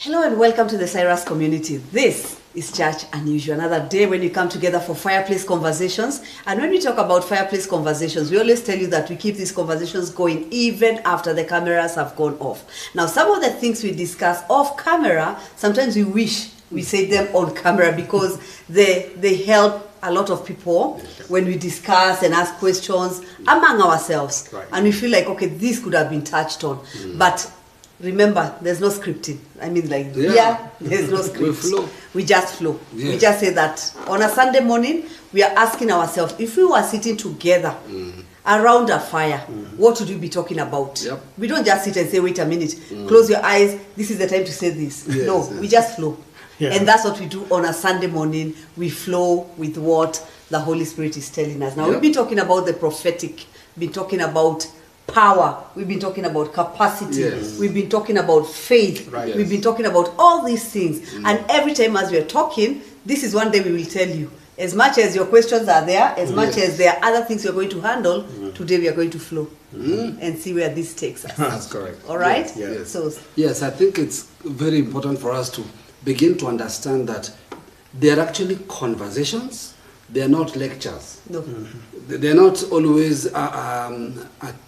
Hello and welcome to the Cyrus community. This is Church Unusual, another day when we come together for fireplace conversations. And when we talk about fireplace conversations, we always tell you that we keep these conversations going even after the cameras have gone off. Now, some of the things we discuss off camera, sometimes we wish we say them on camera because they help a lot of people when we discuss and ask questions among ourselves. Right. And we feel like, okay, this could have been touched on. But remember, there's no scripting. I mean, like, there's no script. We just flow. Yes. We just say that on a Sunday morning, we are asking ourselves, if we were sitting together around a fire, what would we be talking about? Yep. We don't just sit and say, wait a minute, close your eyes, this is the time to say this. Yes, no, we just flow. Yeah. And that's what we do on a Sunday morning. We flow with what the Holy Spirit is telling us. Now, we've been talking about the prophetic, been talking about power, we've been talking about capacity, we've been talking about faith, we've been talking about all these things. And every time as we're talking, this is one day we will tell you, as much as your questions are there, as much as there are other things you're going to handle, today we are going to flow and see where this takes us. That's correct. All right? Yes. So, yes, I think it's very important for us to begin to understand that they're actually conversations. They're not lectures. No. They're not always a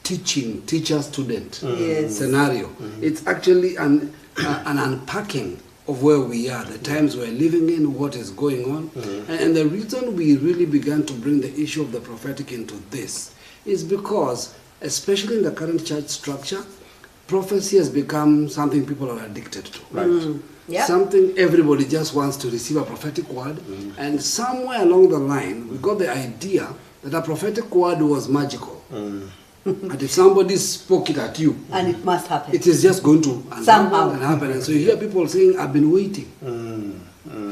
teacher-student scenario. It's actually an unpacking of where we are, the times we're living in, what is going on. And the reason we really began to bring the issue of the prophetic into this is because, especially in the current church structure, prophecy has become something people are addicted to. Right. Yep. Something everybody just wants to receive a prophetic word, and somewhere along the line we got the idea that a prophetic word was magical. And if somebody spoke it at you, and it must happen, it is just going to somehow happen. And so you hear people saying, I've been waiting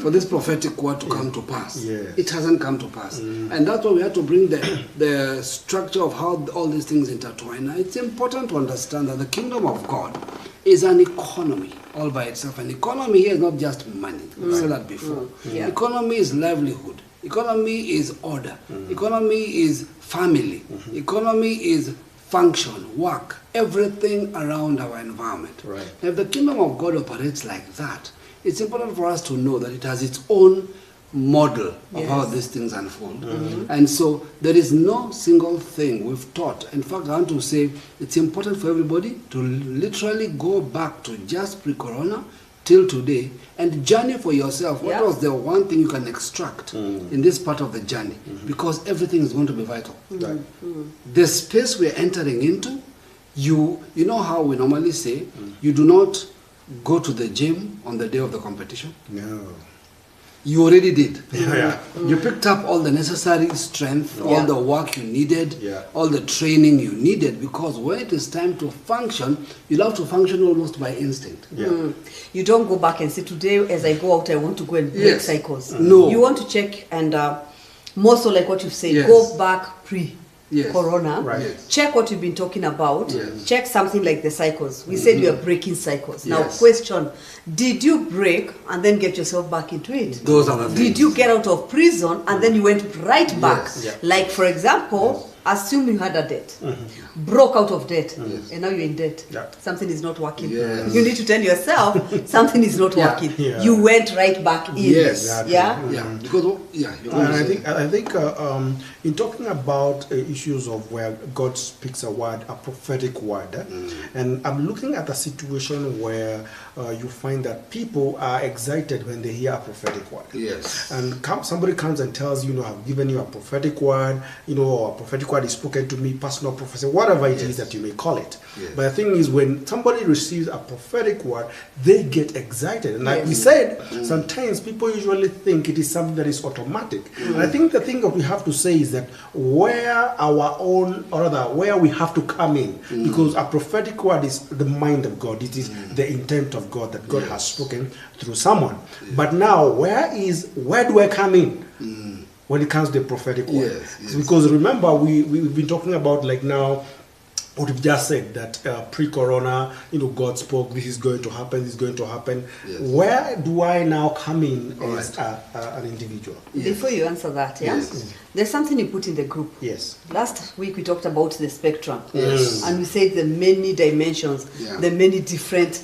for this prophetic word to come to pass. It hasn't come to pass. And that's why we have to bring the structure of how all these things intertwine. Now, it's important to understand that the kingdom of God is an economy all by itself. An economy here is not just money. We've said that before. Economy is livelihood. Economy is order. Economy is family. Economy is function, work, everything around our environment. Right. Now, if the kingdom of God operates like that, it's important for us to know that it has its own model of how these things unfold. And so there is no single thing we've taught. In fact, I want to say it's important for everybody to literally go back to just pre-corona till today and journey for yourself. What was the one thing you can extract in this part of the journey? Because everything is going to be vital. The space we're entering into, you know how we normally say, you do not go to the gym on the day of the competition. No. You already did. You picked up all the necessary strength, all the work you needed, all the training you needed, because when it is time to function, you'll have to function almost by instinct. You don't go back and say, today as I go out, I want to go and break cycles. No. You want to check and more so like what you've said, go back pre-corona, check what you've been talking about, check something like the cycles. We said you are breaking cycles. Now question, did you break and then get yourself back into it? Those are the things. Did you get out of prison and then you went right back? Like for example, assume you had a debt, broke out of debt, and now you're in debt. Something is not working. You need to tell yourself something is not working. You went right back in. Because I think in talking about issues of where God speaks a word, a prophetic word, and I'm looking at a situation where you find that people are excited when they hear a prophetic word. And somebody comes and tells you, I've given you a prophetic word, or a prophetic word is spoken to me, personal prophecy, whatever it is that you may call it. But the thing is, when somebody receives a prophetic word, they get excited. And like we said, sometimes people usually think it is something that is automatic. And I think the thing that we have to say is that where we have to come in, because a prophetic word is the mind of God. It is the intent of God that God has spoken through someone. But now, where do I come in? When it comes to the prophetic word. Because remember, we've been talking about like now what we've just said, that pre-corona, God spoke, this is going to happen, this is going to happen. Where do I now come in as an individual? Before you answer that, There's something you put in the group. Yes. Last week we talked about the spectrum. Yes. And we said the many dimensions, the many different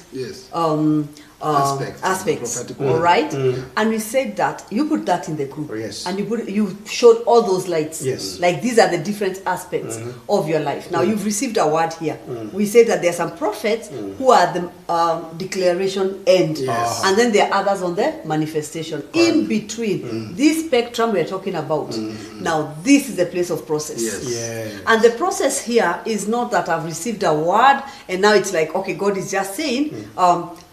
aspects. All right? And we said that you put that in the group. Yes. And you showed all those lights. Yes. Like these are the different aspects of your life. Now you've received a word here. We said that there are some prophets who are the declaration end. Yes. And then there are others on the manifestation. In between this spectrum we're talking about. Now this is the place of process. Yes. And the process here is not that I've received a word and now it's like, okay, God is just saying,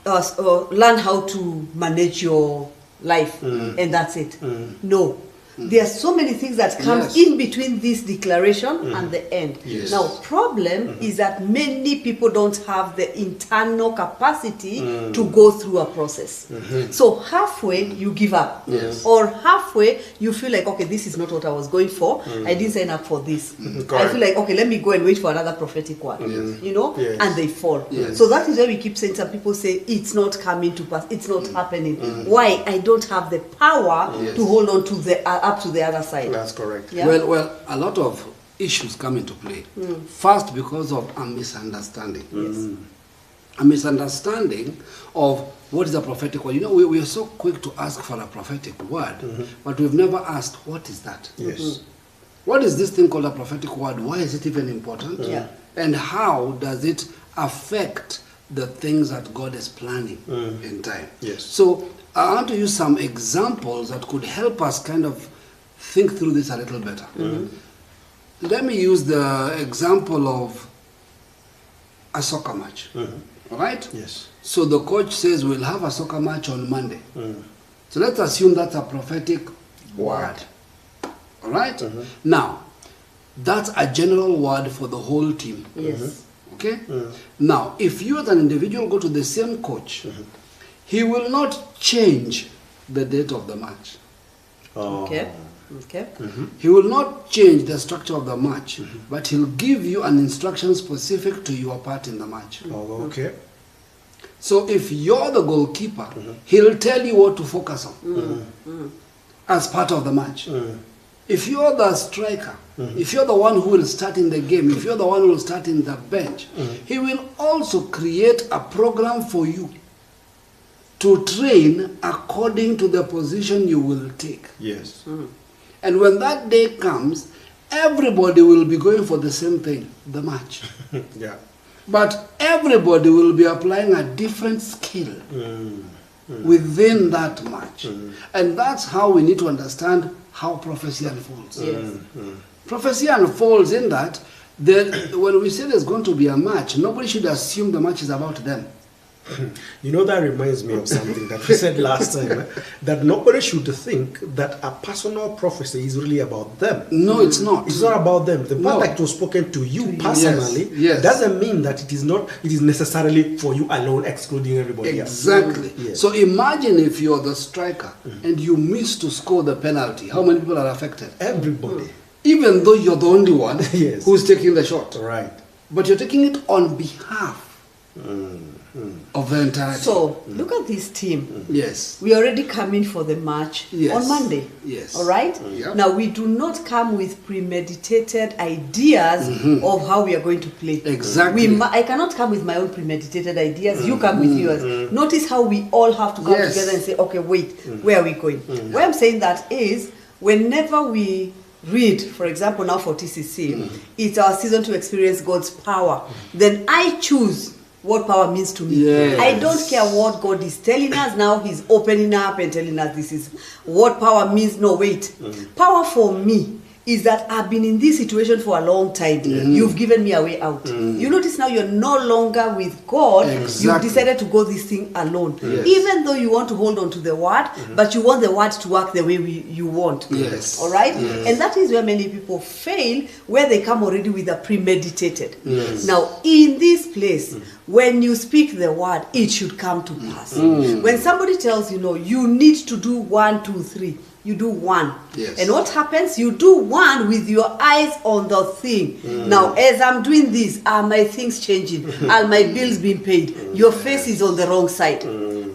learn how to manage your life and that's it. No. There are so many things that comes in between this declaration and the end. Now, problem is that many people don't have the internal capacity to go through a process. So halfway you give up, or halfway you feel like, okay, this is not what I was going for. I didn't sign up for this. I feel like, okay, let me go and wait for another prophetic word. You know, and they fall. So that is why we keep saying, some people say it's not coming to pass, it's not happening. Why? I don't have the power to hold on to the up to the other side. That's correct. Yeah? Well, a lot of issues come into play. First, because of a misunderstanding. A misunderstanding of what is a prophetic word. You know, we are so quick to ask for a prophetic word, but we've never asked, what is that? Yes. What is this thing called a prophetic word? Why is it even important? And how does it affect the things that God is planning in time? Yes. So I want to use some examples that could help us kind of think through this a little better. Let me use the example of a soccer match. All right? Yes. So the coach says we'll have a soccer match on Monday. So let's assume that's a prophetic word. All right? Now, that's a general word for the whole team. Yes. Okay? Now, if you as an individual go to the same coach, he will not change the date of the match. Okay. Okay. He will not change the structure of the match, but he'll give you an instruction specific to your part in the match. Oh, okay. So if you're the goalkeeper, he'll tell you what to focus on as part of the match. If you're the striker, if you're the one who will start in the game, if you're the one who will start in the bench, he will also create a program for you to train according to the position you will take. Yes. And when that day comes, everybody will be going for the same thing, the match. Yeah. But everybody will be applying a different skill within that match. And that's how we need to understand how prophecy unfolds. Prophecy unfolds in that when we say there's going to be a match, nobody should assume the match is about them. You know, that reminds me of something that we said last time, that nobody should think that a personal prophecy is really about them. No, it's not. It's not about them. The part No. that was spoken to you personally Yes. doesn't mean that it is necessarily for you alone, excluding everybody else. Exactly. Yes. So imagine if you're the striker and you miss to score the penalty. How many people are affected? Everybody. Even though you're the only one Yes. who's taking the shot. Right. But you're taking it on behalf of the entire team. So look at this team. Yes. We already come in for the match Yes. on Monday. Yes. All right? Yeah. Now, we do not come with premeditated ideas of how we are going to play. Exactly. I cannot come with my own premeditated ideas. You come with yours. Notice how we all have to come Yes. together and say, okay, wait, where are we going? Why I'm saying that is, whenever we read, for example, now for TCC, it's our season to experience God's power. Then I choose what power means to me. Yes. I don't care what God is telling us now. He's opening up and telling us this is what power means. No, wait. Power for me is that I've been in this situation for a long time. You've given me a way out. You notice now you're no longer with God. Exactly. You've decided to go this thing alone. Yes. Even though you want to hold on to the word, but you want the word to work the way you want. Yes. All right? Yes. And that is where many people fail, where they come already with a premeditated. Yes. Now, in this place, when you speak the word, it should come to pass. When somebody tells you, no, you need to do 1, 2, 3, you do 1. Yes. And what happens? You do 1 with your eyes on the thing. Now, as I'm doing this, are my things changing? Are my bills being paid? Your face is on the wrong side.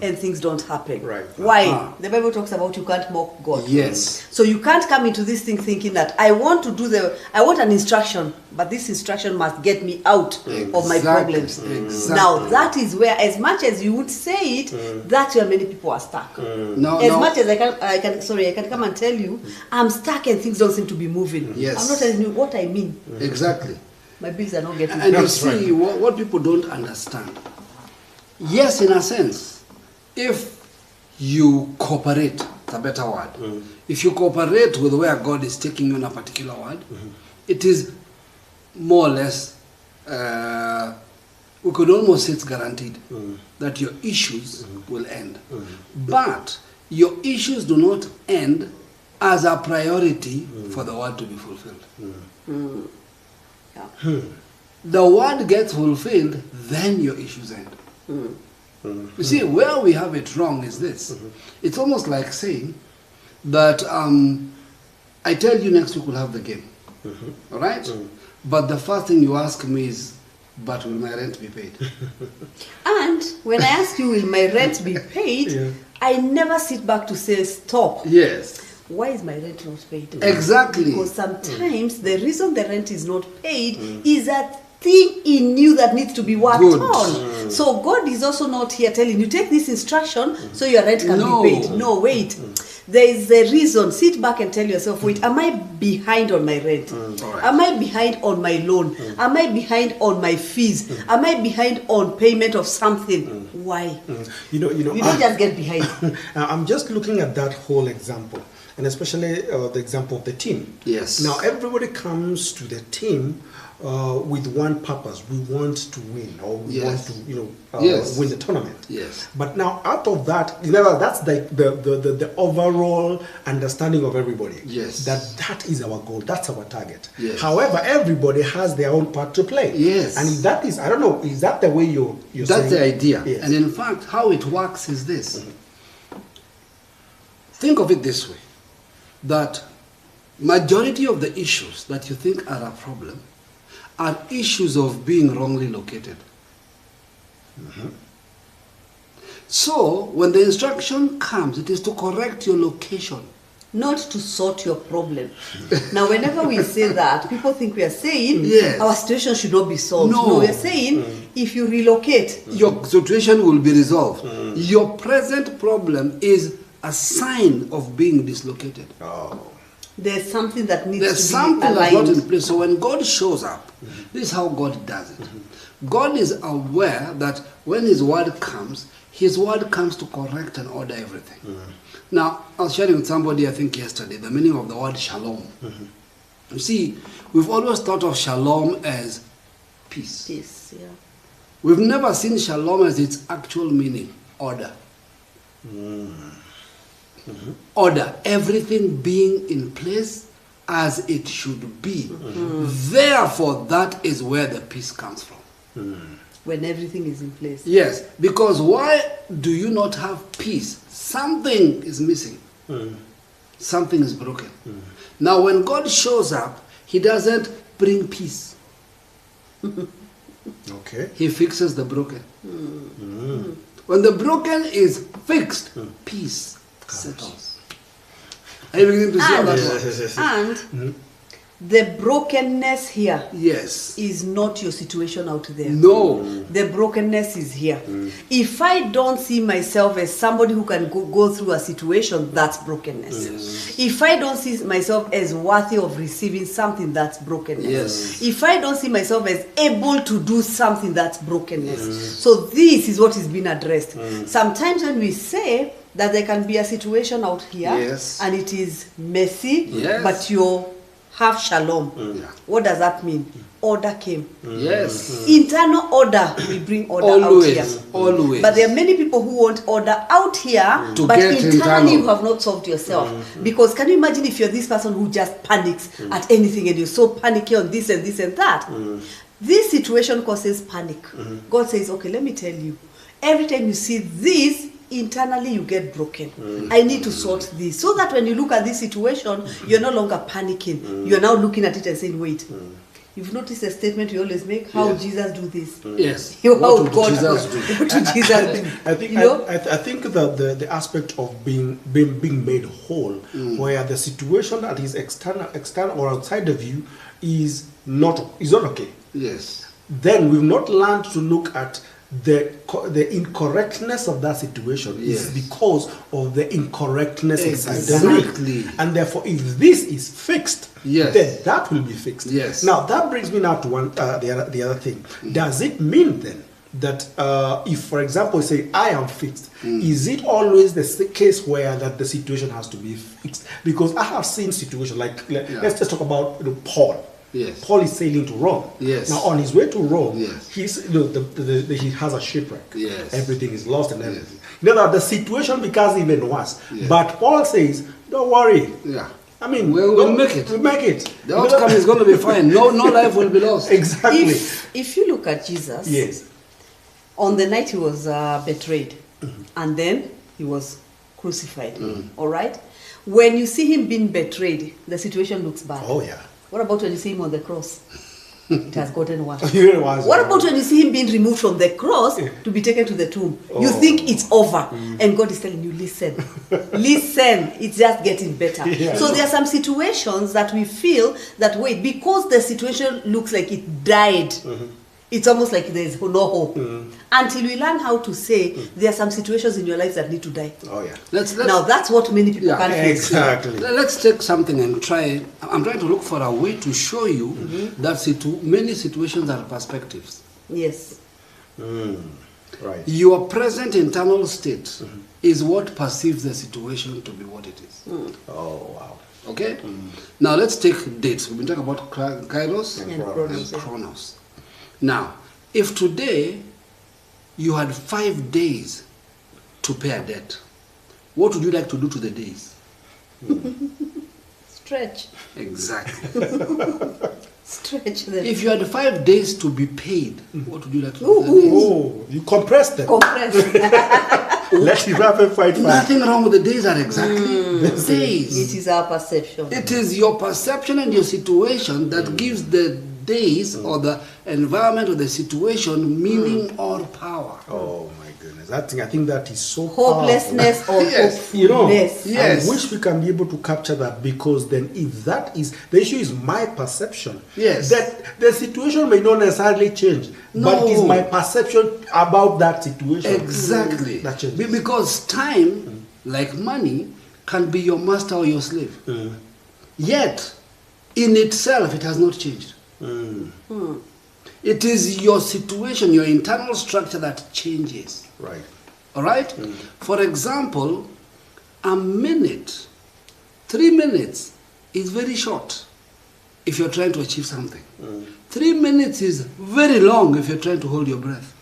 and things don't happen. Right. Why? The Bible talks about you can't mock God. Yes. So you can't come into this thing thinking that I want an instruction, but this instruction must get me out of my problems. Exactly. Now that is where, as much as you would say it, that's where many people are stuck. Much as I can come and tell you, I'm stuck and things don't seem to be moving. Yes. I'm not telling you what I mean. Exactly. My bills are not getting And paid. you see, what people don't understand, yes, in a sense, if you cooperate, it's a better word. If you cooperate with where God is taking you in a particular word, it is more or less, we could almost say it's guaranteed that your issues will end. But your issues do not end as a priority for the word to be fulfilled. The word gets fulfilled, then your issues end. You see, where we have it wrong is this. It's almost like saying that I tell you next week we'll have the game. All right? But the first thing you ask me is, but will my rent be paid? And when I ask you, will my rent be paid? I never sit back to say, stop. Yes. Why is my rent not paid? Exactly. Because sometimes the reason the rent is not paid is that thing in you that needs to be worked on. So God is also not here telling you, take this instruction so your rent can be paid. No, wait. There is a reason. Sit back and tell yourself, wait, am I behind on my rent? Am I behind on my loan? Am I behind on my fees? Am I behind on payment of something? Why? You don't just get behind. I'm just looking at that whole example, and especially the example of the team. Yes. Now everybody comes to the team with one purpose. We want to win, or we want to, win the tournament. Yes. But now, out of that, that's the overall understanding of everybody. Yes. That is our goal. That's our target. Yes. However, everybody has their own part to play. Yes. And that is, I don't know, is that the way you're That's saying? the idea. Yes. And in fact, how it works is this. Think of it this way, that majority of the issues that you think are a problem are issues of being wrongly located. So, when the instruction comes, it is to correct your location. Not to sort your problem. Now, whenever we say that, people think we are saying our situation should not be solved. No, we are saying if you relocate, your situation will be resolved. Your present problem is a sign of being dislocated. There's something that needs There's to be something that's aligned. not in place. So when God shows up, this is how God does it. God is aware that when His word comes to correct and order everything. Now, I was sharing with somebody, I think yesterday, the meaning of the word shalom. You see, we've always thought of shalom as peace. Peace, yeah. We've never seen shalom as its actual meaning, order. Order, everything being in place as it should be. Therefore, that is where the peace comes from. When everything is in place. Yes, because why do you not have peace? Something is missing. Something is broken. Now, when God shows up, He doesn't bring peace. Okay. He fixes the broken. When the broken is fixed, peace settles. Are you beginning to see how that works? And the brokenness here Yes. is not your situation out there. No. The brokenness is here. If I don't see myself as somebody who can go through a situation, that's brokenness. If I don't see myself as worthy of receiving something, that's brokenness. Yes. If I don't see myself as able to do something, that's brokenness. So this is what is being addressed. Sometimes when we say that there can be a situation out here and it is messy, but you're have shalom. What does that mean? Order came. Yes. Internal order will bring order out here. Always. But there are many people who want order out here, but internally you have not solved yourself. Because can you imagine if you're this person who just panics at anything and you're so panicky on this and this and that? This situation causes panic. God says, okay, let me tell you. Every time you see this, internally you get broken. I need to sort this so that when you look at this situation, you're no longer panicking. You're now looking at it and saying, wait, You've noticed a statement we always make, how would Jesus do this? Yes. How What would God Jesus do? What would Jesus do? I think You know? I think the aspect of being made whole, where the situation that is external or outside of you is not okay. Yes. Then we've not learned to look at the incorrectness of that situation. Is because of the incorrectness inside of me. And therefore, if this is fixed, then that will be fixed. Yes. Now that brings me now to the other thing. Does it mean then that if, for example, say I am fixed, is it always the case where that the situation has to be fixed? Because I have seen situations like let's just talk about Paul. Yes. Paul is sailing to Rome. Yes. Now, on his way to Rome, Yes. he has a shipwreck. Yes. Everything is lost and everything. Yes. You know that the situation becomes even worse. Yes. But Paul says, "Don't worry. Yeah. I mean, we'll make it. We'll make it. The outcome is going to be fine. No life will be lost." Exactly. If you look at Jesus, Yes. on the night he was betrayed, and then he was crucified. All right. When you see him being betrayed, the situation looks bad. Oh yeah. What about when you see him on the cross? It has gotten worse. What What about when you see him being removed from the cross to be taken to the tomb? You think it's over, and God is telling you, listen, listen, it's just getting better. Yeah. So there are some situations that we feel that, wait, because the situation looks like it died, it's almost like there's no hope. Until we learn how to say, there are some situations in your life that need to die. Oh yeah. Now that's what many people can't face. Exactly. Let's take something and try. I'm trying to look for a way to show you that many situations are perspectives. Yes. Right. Your present internal state is what perceives the situation to be what it is. Oh wow. Okay? Now let's take dates. We've been talking about Kairos And Chronos, yeah. Chronos. Now, if today you had 5 days to pay a debt, what would you like to do to the days? Stretch. Exactly. Stretch them. If you had 5 days to be paid, what would you like to do to the days? Oh, you compress them. Compress. Let it rapid fight. Nothing wrong with the days are exactly the days. It is our perception. It is your perception and your situation that gives the days or the environment or the situation meaning or power. Oh my goodness. I think that is so Hopelessness powerful. or Yes. You know, hopefulness. Yes. I wish we can be able to capture that, because then if that is, the issue is my perception. Yes. That the situation may not necessarily change, but it is my perception about that situation. Exactly. That changes. Because time, like money, can be your master or your slave. Yet, in itself, it has not changed. It is your situation, your internal structure that changes. Right. All right? For example, a minute, 3 minutes is very short if you're trying to achieve something. 3 minutes is very long if you're trying to hold your breath.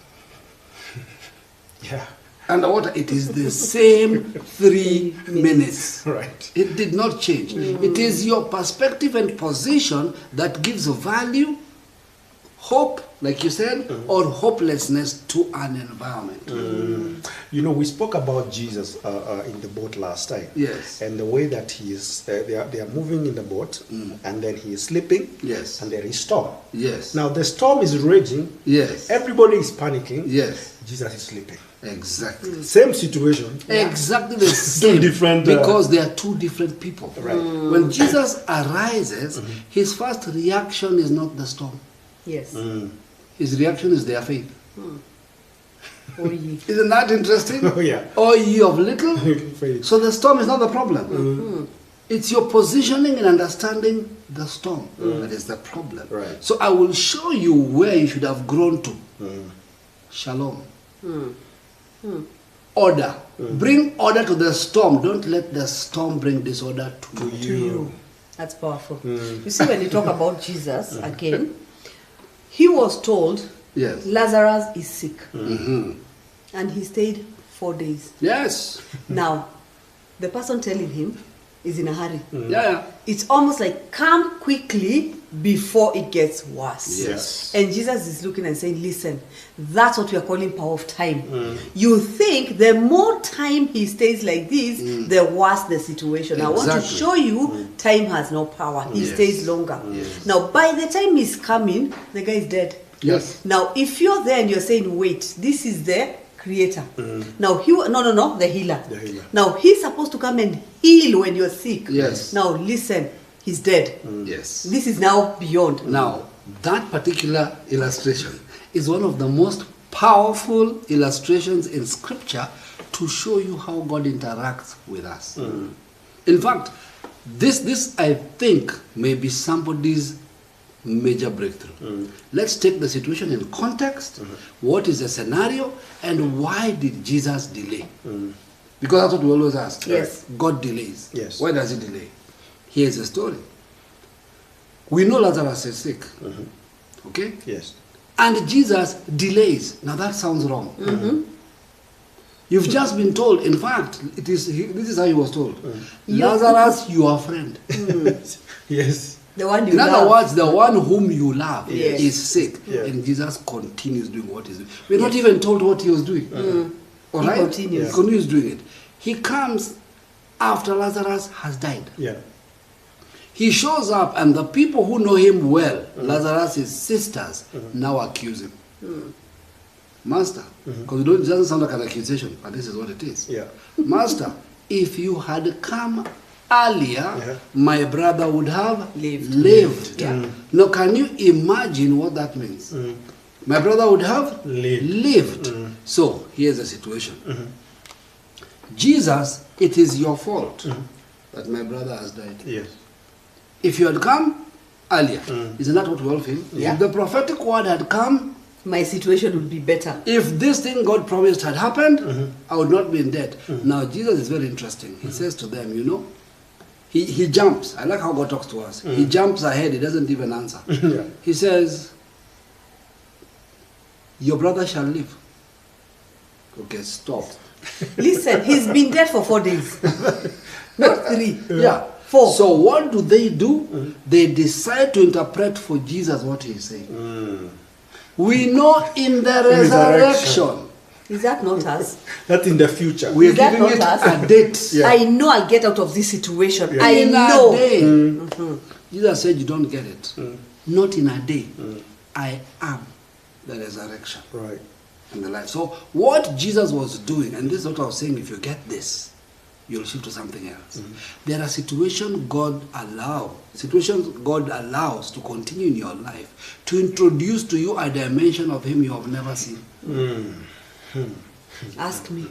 Yeah. Underwater, it is the same 3 minutes. Right. It did not change. It is your perspective and position that gives value, hope, like you said, or hopelessness to an environment. You know, we spoke about Jesus in the boat last time. Yes. And the way that he is, they are moving in the boat, and then he is sleeping. Yes. And there is storm. Yes. Now the storm is raging. Yes. Everybody is panicking. Yes. Jesus is sleeping. Exactly. Same situation. Exactly the same. different, because they are two different people. Right. When Jesus arises, his first reaction is not the storm. Yes. His reaction is their faith. Oh, ye. Isn't that interesting? Oh, yeah. Oh, ye of little? Faith. So the storm is not the problem. It's your positioning and understanding the storm that is the problem. Right. So I will show you where you should have grown to. Shalom. Order. Bring order to the storm. Don't let the storm bring disorder to you. To you. That's powerful. You see, when you talk about Jesus again, he was told, Yes. Lazarus is sick. And he stayed 4 days. Yes. Now, the person telling him is in a hurry. Yeah. It's almost like, come quickly before it gets worse. Yes. And Jesus is looking and saying, listen, that's what we are calling power of time. You think the more time he stays like this, the worse the situation. I want to Exactly. show you time has no power. He Yes. stays longer. Yes. Now, by the time he's coming, the guy is dead. Yes. Now, if you're there and you're saying, wait, this is the creator. Now, the healer. The healer. Now, he's supposed to come and heal when you're sick. Yes. Now, listen, he's dead. Yes. This is now beyond. Now, that particular illustration is one of the most powerful illustrations in Scripture to show you how God interacts with us. In fact, this I think may be somebody's major breakthrough. Let's take the situation in context. What is the scenario and why did Jesus delay? Because that's what we always ask. Yes. God delays. Yes. Why does he delay? Here's the story. We know Lazarus is sick. Okay? Yes. And Jesus delays. Now that sounds wrong. You've just been told, in fact, this is how he was told. Lazarus, your friend. Yes. The one you In other love. words, the one whom you love Yes. is sick. Yeah. And Jesus continues doing what he's doing. We're not even told what he was doing. All He right? continues. He continues doing it. He comes after Lazarus has died. Yeah. He shows up, and the people who know him well, Lazarus' sisters, now accuse him. Master, because it doesn't sound like an accusation, but this is what it is. Yeah. Master, if you had come earlier, my brother would have lived. Yeah. Now, can you imagine what that means? My brother would have lived. So, here's the situation. Jesus, it is your fault that my brother has died. Yes. If you had come earlier, isn't that what we all feel? Yeah. If the prophetic word had come, My situation would be better. if this thing God promised had happened, I would not be in debt. Now, Jesus is very interesting. He says to them, he jumps. I like how God talks to us. He jumps ahead. He doesn't even answer. Yeah. He says, your brother shall live. Okay, stop. Listen, he's been dead for 4 days. Not 3. Yeah. 4. So what do? They decide to interpret for Jesus what he is saying. We know in the resurrection. Is that not us? That's in the future. We are Is that giving it not us? a date. Yeah. I know I'll get out of this situation. Yeah. I In know. a day. Jesus said you don't get it. Not in a day. I am the resurrection Right. and the life. So what Jesus was doing, and this is what I was saying, if you get this, you'll shift to something else. There are situations God allows to continue in your life to introduce to you a dimension of him you have never seen. Ask me.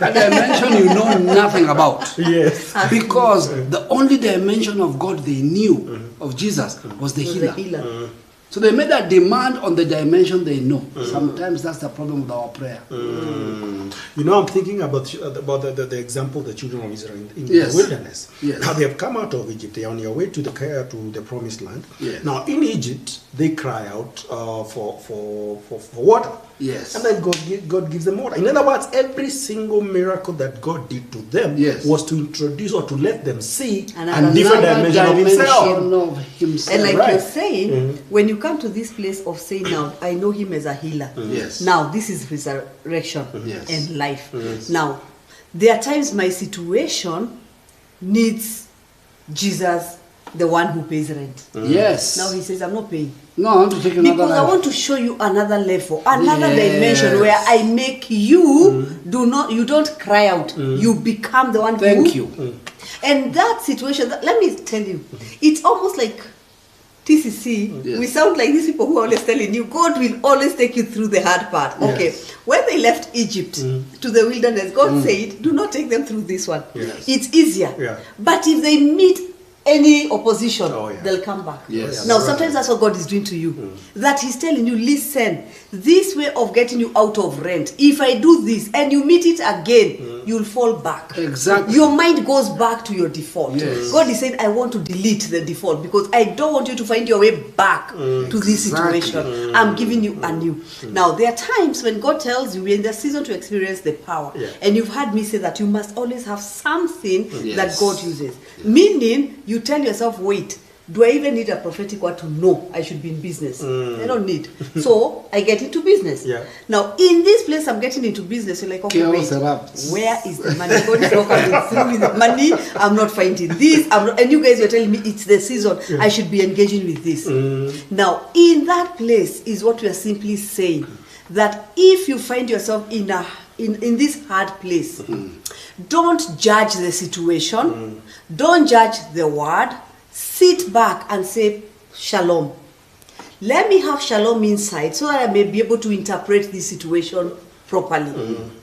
A dimension you know nothing about. Yes. Because the only dimension of God they knew of Jesus was the Was healer. the healer. So they made a demand on the dimension they know. Sometimes that's the problem with our prayer. I'm thinking about the example of the children of Israel in Yes. the wilderness. Yes. Now they have come out of Egypt. They are on their way to the promised land. Yes. Now in Egypt, they cry out for water. Yes. And then God gives them water. In other words, every single miracle that God did to them Yes. was to introduce or to let them see Another a different Another dimension of himself. dimension of himself. And like Right. you're saying, when you come to this place of saying, now, I know him as a healer. Yes. Now, this is resurrection Yes. and life. Now, there are times my situation needs Jesus, the one who pays rent. Yes. Now he says, I'm not paying. No, I want to take another Because I life. want to show you another level, another Yes. dimension where I make you you don't cry out. You become the one Thank who. you. And that situation, let me tell you, it's almost like TCC. Yes. We sound like these people who are always telling you, God will always take you through the hard part. Okay, Yes. when they left Egypt to the wilderness, God said, do not take them through this one. Yes. It's easier. Yeah. But if they meet any opposition, Oh, yeah. they'll come back. Yes. Now, sometimes that's what God is doing to you. That He's telling you, listen, this way of getting you out of rent, if I do this and you meet it again, you'll fall back. Exactly. Your mind goes back to your default. Yes. God is saying, I want to delete the default because I don't want you to find your way back to this Exactly. situation. I'm giving you a new. Now, there are times when God tells you, we're in the season to experience the power. Yeah. And you've heard me say that you must always have something Yes. that God uses. Meaning, you tell yourself, wait, Do I even need a prophetic word to know I should be in business? I don't need. So I get into business. Yeah. Now, in this place, I'm getting into business. You're like, okay, wait, where is the money? God is not coming through with the money. I'm not finding this. And you guys were telling me it's the season. Yeah. I should be engaging with this. Now, in that place is what we are simply saying, that if you find yourself in this hard place, don't judge the situation. Don't judge the word. Sit back and say, Shalom. Let me have Shalom inside so that I may be able to interpret this situation properly.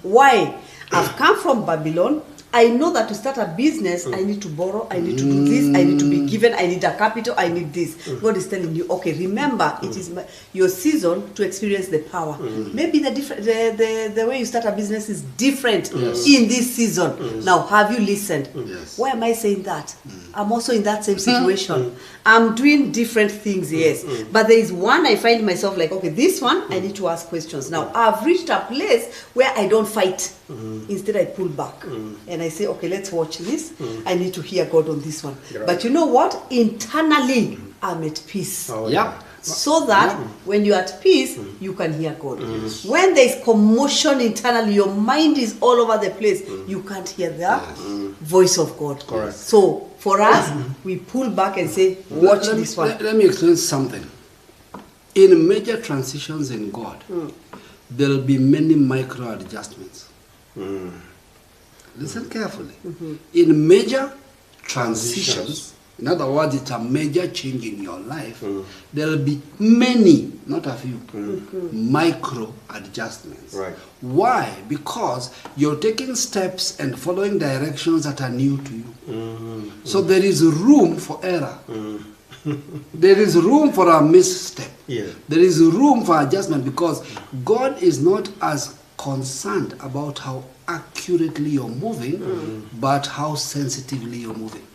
Why? I've come from Babylon. I know that to start a business, I need to borrow, I need to do this, I need to be given, I need a capital, I need this. God is telling you, okay, remember, it is your season to experience the power. Maybe the way you start a business is different in this season. Now, have you listened? Why am I saying that? I'm also in that same situation. I'm doing different things, yes. But there is one I find myself like, okay, this one, I need to ask questions. Now, I've reached a place where I don't fight. Instead, I pull back. And I say, okay, let's watch this. I need to hear God on this one. Right. But you know what? Internally, I'm at peace. So that when you're at peace, you can hear God. When there's commotion internally, your mind is all over the place, you can't hear the voice of God. Correct. So for us, we pull back and say, watch this one. Let me explain something. In major transitions in God, there will be many micro adjustments. Listen carefully. In major transitions, in other words, it's a major change in your life, there will be many, not a few, micro adjustments. Right. Why? Because you're taking steps and following directions that are new to you. So there is room for error. There is room for a misstep. There is room for adjustment, because God is not as concerned about how accurately you're moving, but how sensitively you're moving.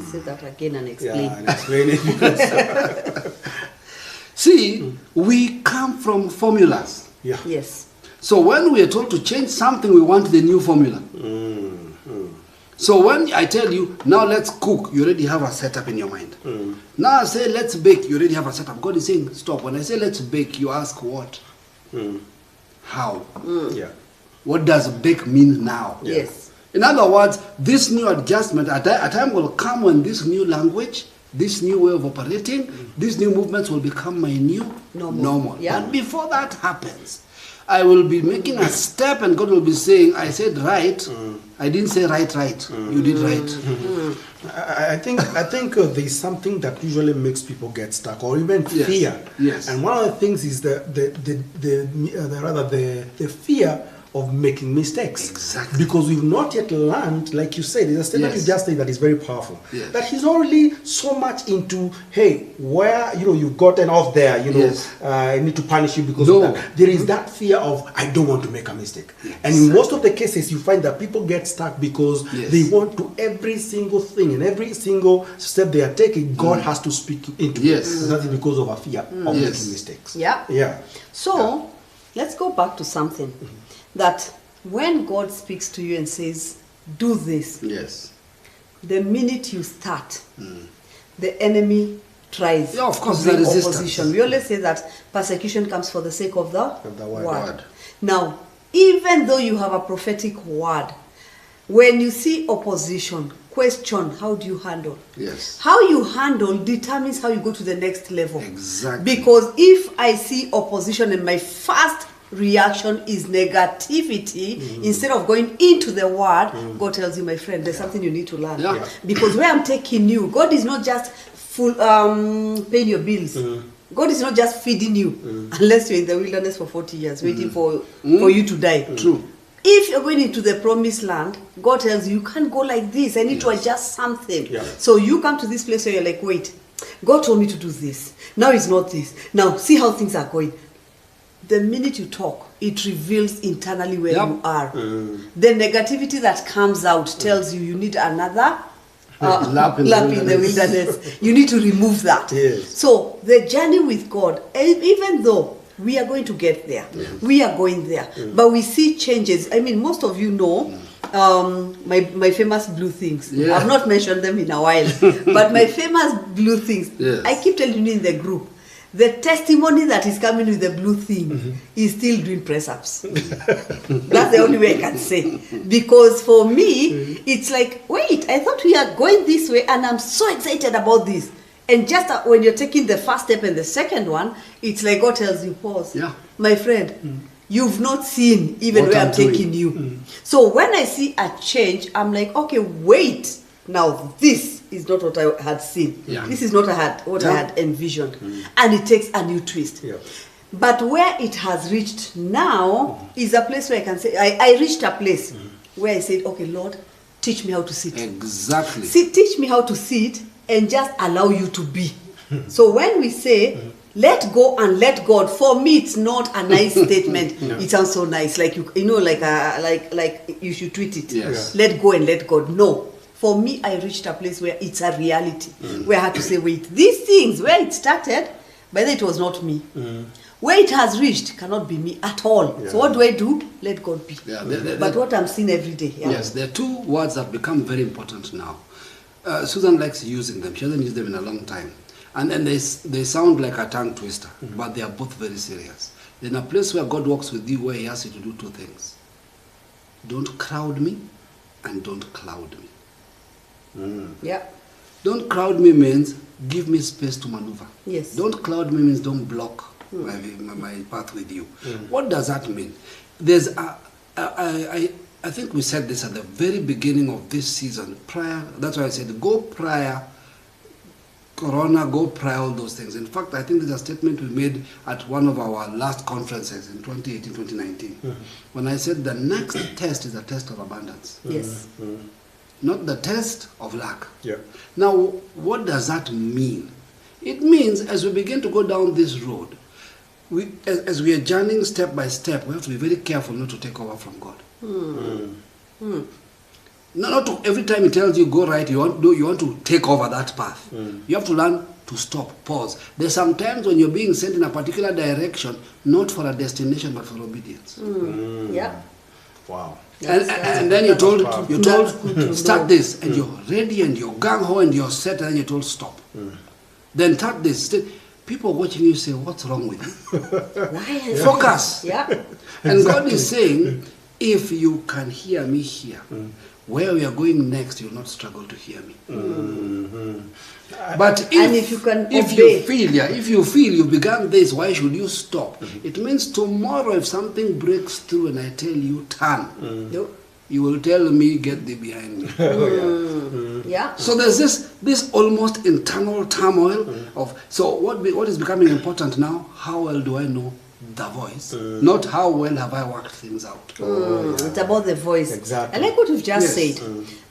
Say that again and explain. And explain it. See, we come from formulas. Yes. So when we are told to change something, we want the new formula. So when I tell you, now let's cook, you already have a setup in your mind. Now I say, let's bake, you already have a setup. God is saying, stop. When I say, let's bake, you ask what? How? What does bake mean now? Yes. In other words, this new adjustment, a time will come when this new language, this new way of operating, these new movements will become my new normal. But before that happens, I will be making a step and God will be saying, I said right, I didn't say right. You did right. I think there's something that usually makes people get stuck, or even fear. Yes. And one of the things is the fear of making mistakes. Exactly. Because we've not yet learned, like you said, there's a statement you just said that is very powerful. That he's not really so much into, hey, where you've gotten off there, I need to punish you because of that. There is that fear of, I don't want to make a mistake. And in most of the cases, you find that people get stuck because they want to every single thing and every single step they are taking, God has to speak into it. And that is because of a fear of making mistakes. So let's go back to something. That when God speaks to you and says, do this, the minute you start, the enemy tries of course, to bring resistance. opposition. We always say that persecution comes for the sake of the word. Now, even though you have a prophetic word, when you see opposition, question, how do you handle? How you handle determines how you go to the next level. Because if I see opposition and my first reaction is negativity, instead of going into the word, God tells you, my friend, there's something you need to learn. Because where I'm taking you, God is not just paying your bills. God is not just feeding you, unless you're in the wilderness for 40 years waiting for you to die. True. If you're going into the promised land, God tells you, you can't go like this. I need to adjust something. So you come to this place where you're like, wait, God told me to do this. Now it's not this. Now see how things are going. The minute you talk, it reveals internally where you are. The negativity that comes out tells you need another lap in the wilderness. You need to remove that. So the journey with God, even though we are going to get there, we are going there, but we see changes. I mean, most of you know, my famous blue things. Yeah. I've not mentioned them in a while, but my famous blue things. Yes. I keep telling you in the group, the testimony that is coming with the blue thing is still doing press-ups. That's the only way I can say. Because for me, it's like, wait, I thought we are going this way, and I'm so excited about this. And just when you're taking the first step and the second one, it's like God tells you, pause. Yeah. My friend, you've not seen even What where I'm I'm taking you. So when I see a change, I'm like, okay, wait. Now, this is not what I had seen. Yeah. This is not what I had envisioned. And it takes a new twist. Yeah. But where it has reached now is a place where I can say, I reached a place where I said, okay, Lord, teach me how to sit. Exactly. Teach me how to sit and just allow you to be. So when we say, let go and let God, for me it's not a nice statement. It sounds so nice, like like you should tweet it. Yes. Let go and let God. No. For me, I reached a place where it's a reality, where I had to say, wait, these things, where it started, by then it was not me. Where it has reached cannot be me at all. Yeah. So what do? Let God be. Yeah, but what I'm seeing every day. Yeah. Yes, there are two words that become very important now. Susan likes using them. She hasn't used them in a long time. And then they sound like a tongue twister, but they are both very serious. In a place where God works with you, where he asks you to do two things. Don't crowd me and don't cloud me. Yeah. Don't crowd me means give me space to maneuver. Yes. Don't cloud me means don't block my path with you. What does that mean? There's I think we said this at the very beginning of this season. Prior, that's why I said go prior Corona, go prior all those things. In fact, I think there's a statement we made at one of our last conferences in 2018, 2019, when I said the next test is a test of abundance. Yes. Not the test of lack. Yeah. Now, what does that mean? It means as we begin to go down this road, as we are journeying step by step, we have to be very careful not to take over from God. Not to, every time he tells you go right, you want to take over that path. You have to learn to stop, pause. There's some times when you're being sent in a particular direction, not for a destination, but for obedience. Yeah. Wow. And then you're told start this, and Mm. you're ready, and you're gung-ho, and you're set, and then you're told stop. Then start this. People watching you say, what's wrong with you? Why? Focus. Yeah. And God is saying, if you can hear me here, where we are going next, you'll not struggle to hear me. But if you feel you began this, why should you stop? It means tomorrow if something breaks through and I tell you turn, you will tell me get thee behind me. Yeah. So there's this almost internal turmoil of, so what is becoming important now? How well do I know the voice? Not how well have I worked things out. It's about the voice. Exactly. I like what you've just said.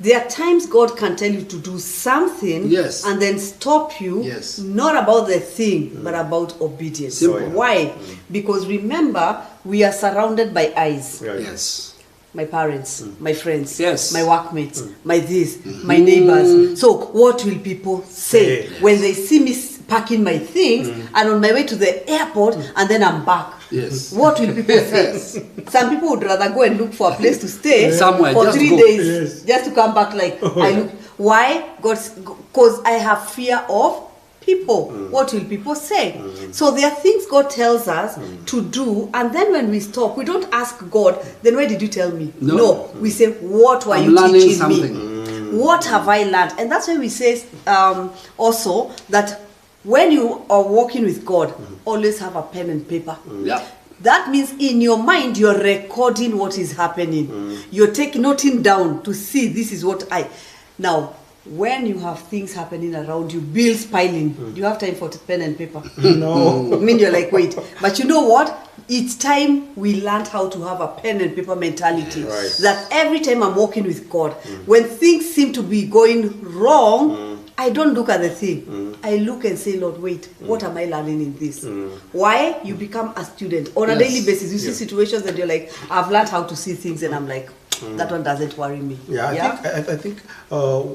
There are times God can tell you to do something and then stop you, not about the thing, but about obedience. Simple. Why? Because remember, we are surrounded by eyes. Yes. My parents, my friends, Yes. my workmates, my this, my neighbors. So what will people say when they see me packing my things and on my way to the airport and then I'm back? Yes. What will people say? Some people would rather go and look for a place to stay somewhere for just 3 go. days just to come back like I look. Why? Because I have fear of people. What will people say? So there are things God tells us to do, and then when we stop, we don't ask God, then why did you tell me? No. We say, what were you teaching me? What have I learned? And that's why we say also that when you are walking with God, always have a pen and paper. Yeah. That means in your mind, you're recording what is happening. You're noting down to see this is what Now, when you have things happening around you, bills piling, do you have time for pen and paper? No. I mean, you're like, wait. But you know what? It's time we learned how to have a pen and paper mentality. Right. That every time I'm walking with God, when things seem to be going wrong, I don't look at the thing. I look and say, Lord, wait, what am I learning in this? Why? You become a student. On a daily basis, you see situations that you're like, I've learned how to see things, and I'm like, that one doesn't worry me. I think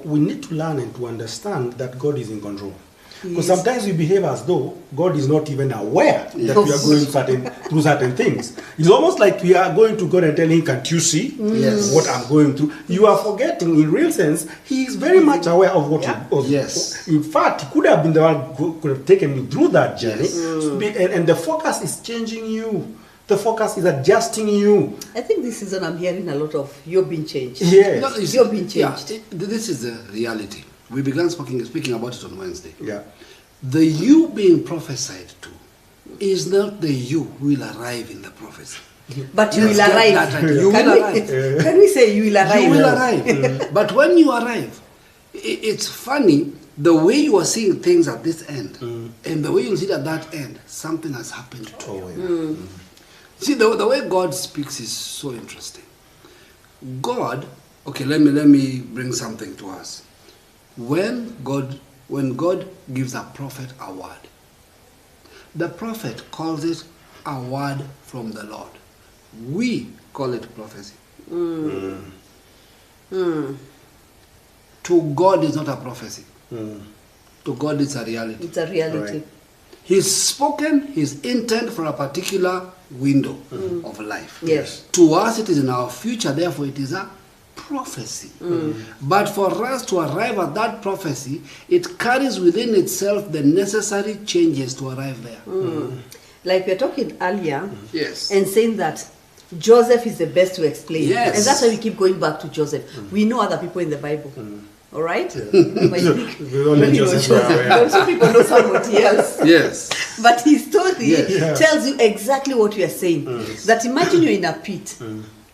we need to learn and to understand that God is in control. Because sometimes we behave as though God is not even aware that we are going through certain things. It's almost like we are going to God and telling him, can't you see what I'm going through? You are forgetting, in real sense, he is very much aware of what Yes. In fact, he could have been the one who could have taken you through that journey. And the focus is changing you. The focus is adjusting you. I think this season I'm hearing a lot of you're being changed. Yes. No, You're being changed. Yeah, this is the reality. We began speaking about it on Wednesday. Yeah. The you being prophesied to is not the you who will arrive in the prophecy. But you will Let's get that arrive. right. You will arrive. Can we say you will arrive? You will arrive. But when you arrive, it's funny, the way you are seeing things at this end and the way you see it at that end, something has happened to you. See, the way God speaks is so interesting. God, okay, let me bring something to us. When God gives a prophet a word, the prophet calls it a word from the Lord. We call it prophecy. To God, it's not a prophecy. To God, it's a reality. It's a reality. Right. He's spoken his intent for a particular window of life. Yes. To us, it is in our future, therefore, it is a prophecy. But for us to arrive at that prophecy, it carries within itself the necessary changes to arrive there. Like we were talking earlier, Yes. and saying that Joseph is the best to explain. Yes. And that's why we keep going back to Joseph. We know other people in the Bible. All right? We only Joseph were aware. Some people know somebody else. Yes. But his story Yes. tells you exactly what we are saying. That imagine you're in a pit.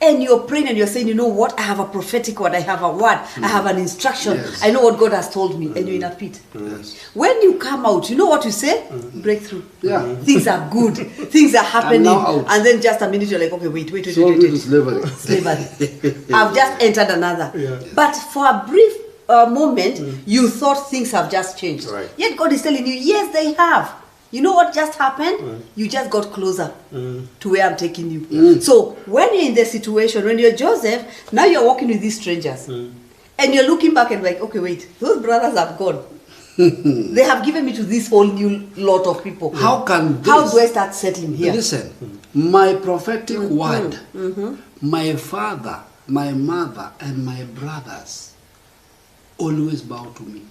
And you're praying and you're saying, you know what, I have a prophetic word, I have a word, I have an instruction, Yes. I know what God has told me, and you're in a pit. Yes. When you come out, you know what you say? Breakthrough. Yeah. Things are good, things are happening, now out. and then just a minute you're like, okay, wait. Sold me to slavery. Slavery. I've just entered another. Yeah. But for a brief moment, you thought things have just changed. Right. Yet God is telling you, yes, they have. You know what just happened? You just got closer to where I'm taking you. So when you're in the situation, when you're Joseph, now you're walking with these strangers. And you're looking back and like, okay, wait, those brothers have gone. They have given me to this whole new lot of people. How can this? How do I start settling here? Listen, my prophetic word, my father, my mother, and my brothers always bow to me.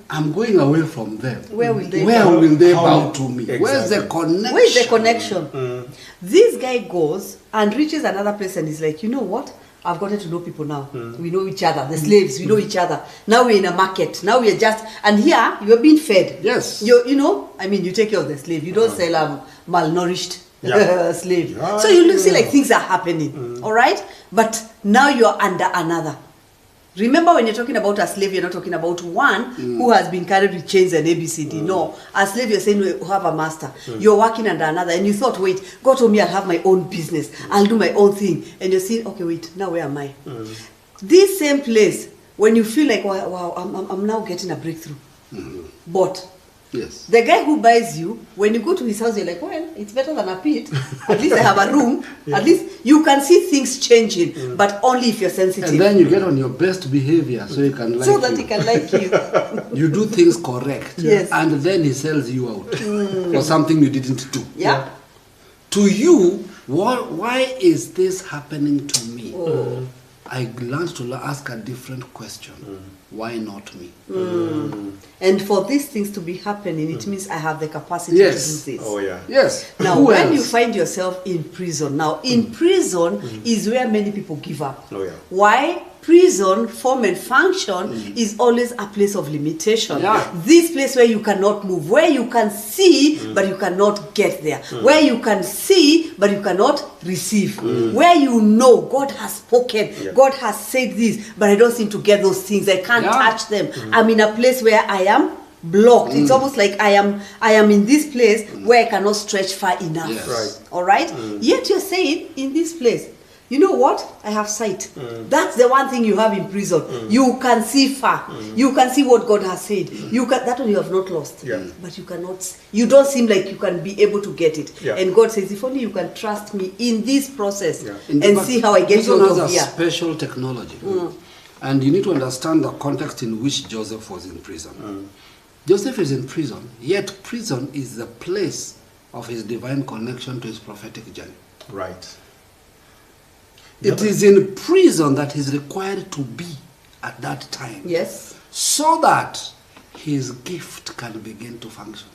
I'm going away from them. Where will they bow to me? Exactly. Where's the connection? Where's the connection? This guy goes and reaches another place and he's like, you know what? I've gotten to know people now. We know each other. The slaves, we know each other. Now we're in a market. Now we're just, and here you're being fed. Yes. You know, I mean, you take care of the slave. You don't sell malnourished slave. Yeah. So you see like things are happening. All right? But now you're under another. Remember, when you're talking about a slave, you're not talking about one who has been carried with chains and ABCD. No. A slave, you're saying you have a master. You're working under another. And you thought, wait, God told me I'll have my own business. I'll do my own thing. And you're saying, okay, wait, now where am I? This same place, when you feel like, wow, I'm now getting a breakthrough. But Yes. the guy who buys you, when you go to his house, you're like, well, it's better than a pit. At least I have a room. At least you can see things changing, but only if you're sensitive. And then you get on your best behavior so he can like so you. that he can like you. You do things correct. Yes. And then he sells you out for something you didn't do. Yeah. To you, why is this happening to me? I learned to ask a different question. Why not me? And for these things to be happening, it means I have the capacity Yes. to do this. Oh, yeah. Yes. Now, Who when else? you find yourself in prison, now in prison is where many people give up. Oh, yeah. Why? Prison, form and function is always a place of limitation. Yeah. This place where you cannot move, where you can see but you cannot get there, where you can see but you cannot receive, where you know God has spoken, God has said this, but I don't seem to get those things. I can't touch them. I'm in a place where I am blocked. It's almost like I am in this place where I cannot stretch far enough. Yes. Right. All right. Yet you're saying in this place, you know what? I have sight. That's the one thing you have in prison. You can see far. You can see what God has said. You can, that one you have not lost. Yeah. But you cannot. You don't seem like you can be able to get it. Yeah. And God says, if only you can trust me in this process Yeah. and see how I get you Prison out has of a here. special technology. And you need to understand the context in which Joseph was in prison. Joseph is in prison, yet prison is the place of his divine connection to his prophetic journey. Right. It is in prison that he's required to be at that time. Yes. So that his gift can begin to function.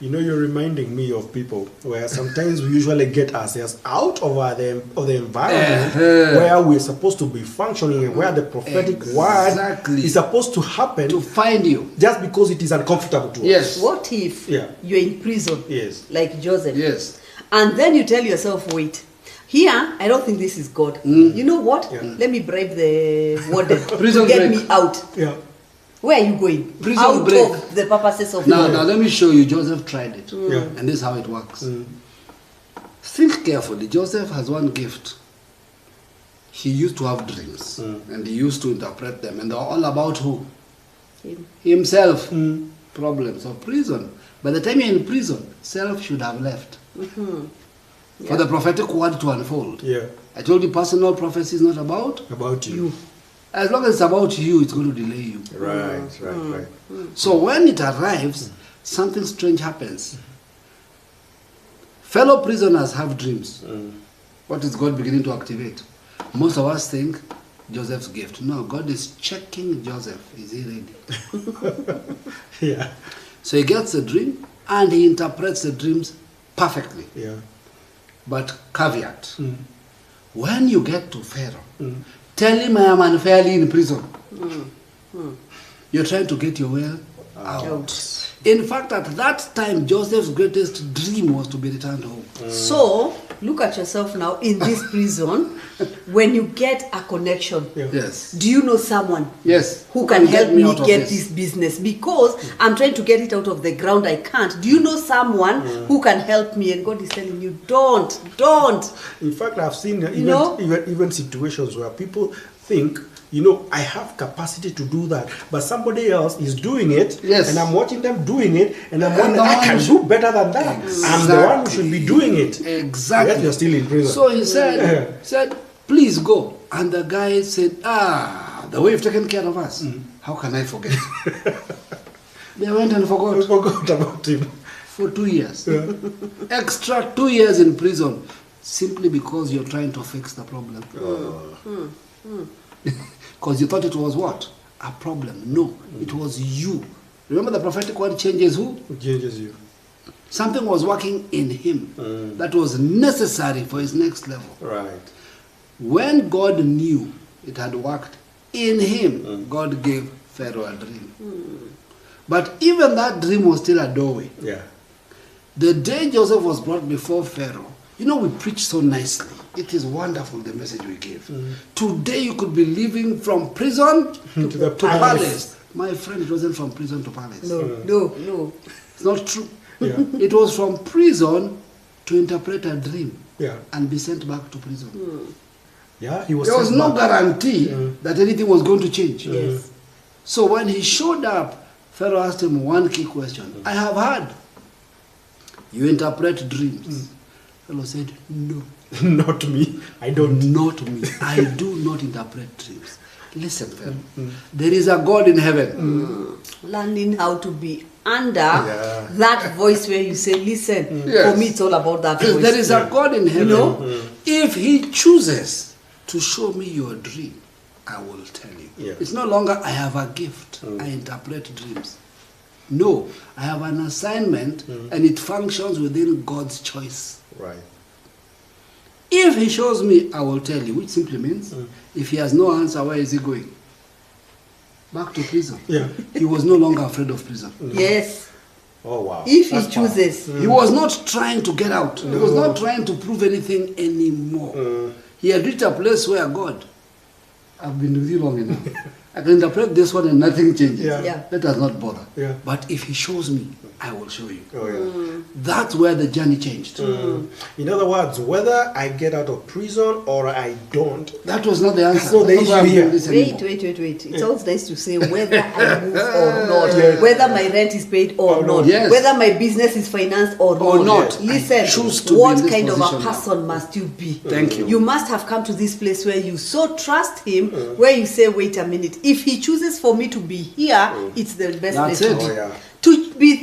You know, you're reminding me of people where sometimes we usually get ourselves out of the environment where we're supposed to be functioning and where the prophetic word is supposed to happen to find you, just because it is uncomfortable to us. What if you're in prison, like Joseph? Yes. And then you tell yourself, wait, here, I don't think this is God. You know what? Let me bribe the warden to get me out. Yeah. Where are you going? Prison out break. of the purposes of Now, God. now let me show you. Joseph tried it. And this is how it works. Think carefully. Joseph has one gift. He used to have dreams. And he used to interpret them. And they're all about who? Himself. Problems of prison. By the time you're in prison, self should have left. For the prophetic word to unfold. I told you personal prophecy is not about you. As long as it's about you, it's going to delay you. Right. So when it arrives, something strange happens. Fellow prisoners have dreams. What is God beginning to activate? Most of us think Joseph's gift. No, God is checking Joseph. Is he ready? So he gets a dream and he interprets the dreams perfectly. But caveat, when you get to Pharaoh, tell him I am unfairly in prison. You're trying to get your way out. In fact, at that time, Joseph's greatest dream was to be returned home. So, look at yourself now in this prison. When you get a connection, do you know someone who can help me get this business? Because I'm trying to get it out of the ground, I can't. Do you know someone who can help me? And God is telling you, don't. In fact, I've seen even situations where people think, you know, I have capacity to do that, but somebody else is doing it, and I'm watching them doing it, and I'm wondering, I can do better than that. I'm the one who should be doing it. Exactly. Yet you're still in prison. So he said, please go. And the guy said, the way you've taken care of us, how can I forget? They went and forgot about him. For 2 years. Extra 2 years in prison, simply because you're trying to fix the problem. Because you thought it was what? A problem. No, it was you. Remember the prophetic word changes who? It changes you. Something was working in him that was necessary for his next level. Right. When God knew it had worked in him, God gave Pharaoh a dream. But even that dream was still a doorway. The day Joseph was brought before Pharaoh, you know, we preach so nicely. It is wonderful, the message we give. Today you could be living from prison to the palace. My friend, it wasn't from prison to palace. No. It's not true. It was from prison to interpret a dream and be sent back to prison. There was no guarantee that anything was going to change. So when he showed up, Pharaoh asked him one key question. I have heard you interpret dreams. Pharaoh said, no. Not me. I don't. Not me. I do not interpret dreams. Listen, Pharaoh. There is a God in heaven. Learning how to be under that voice where you say, listen, for me it's all about that voice. There is a God in heaven. You know? If he chooses to show me your dream, I will tell you. It's no longer I have a gift. I interpret dreams. No, I have an assignment and it functions within God's choice. Right. If he shows me, I will tell you, which simply means if he has no answer, where is he going? Back to prison. He was no longer afraid of prison. Yes. Oh, wow. If he chooses. He was not trying to get out. He was not trying to prove anything anymore. He had reached a place where, God, I've been with you long enough. I can interpret this one and nothing changes. Let us not bother. But if he shows me, I will show you. That's where the journey changed. In other words, whether I get out of prison or I don't, that was not the answer. So the issue here. Wait. It sounds nice to say whether I move or not, whether my rent is paid or not, whether my business is financed or not. Listen, what kind of a person must you be? Thank you. You must have come to this place where you so trust him, where you say, wait a minute, if he chooses for me to be here, it's the best That's place to it. be. Oh,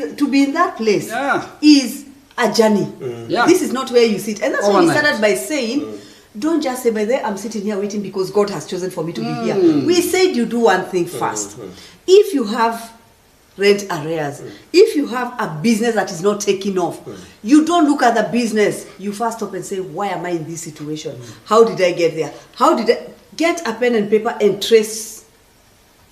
yeah. To be in that place Yeah. is a journey. Yeah. This is not where you sit. And that's why he Overnight. started by saying, don't just say, by there I'm sitting here waiting because God has chosen for me to be here. We said you do one thing first. If you have rent arrears, if you have a business that is not taking off, you don't look at the business. You first stop and say, why am I in this situation? How did I get there? How did I get a pen and paper and trace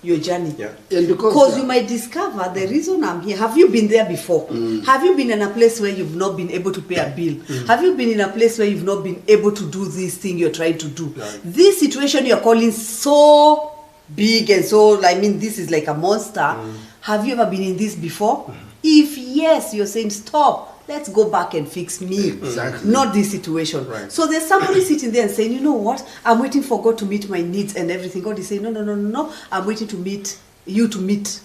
your journey? Yeah. And Because you might discover the reason I'm here. Have you been there before? Have you been in a place where you've not been able to pay a bill? Have you been in a place where you've not been able to do this thing you're trying to do? Right. This situation you're calling so big and so, I mean, this is like a monster. Have you ever been in this before? If yes, you're saying, stop, let's go back and fix me. Exactly. Not this situation. Right. So there's somebody sitting there and saying, you know what? I'm waiting for God to meet my needs and everything. God is saying, no. I'm waiting to meet you to meet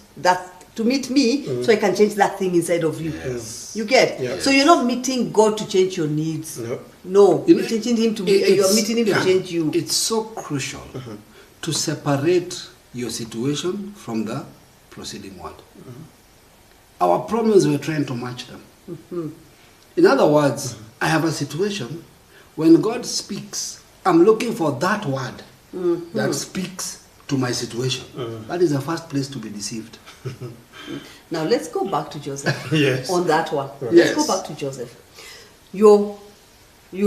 me so I can change that thing inside of you. Yes. You get? Yeah. So you're not meeting God to change your needs. No. No. You know, You're changing him to it's- you're meeting him to change you. It's so crucial to separate your situation from the proceeding word. Our problems, we're trying to match them. In other words, I have a situation. When God speaks, I'm looking for that word that speaks to my situation. That is the first place to be deceived. Now let's go back to Joseph. Yes. On that one. Yes. Let's go back to Joseph. You'll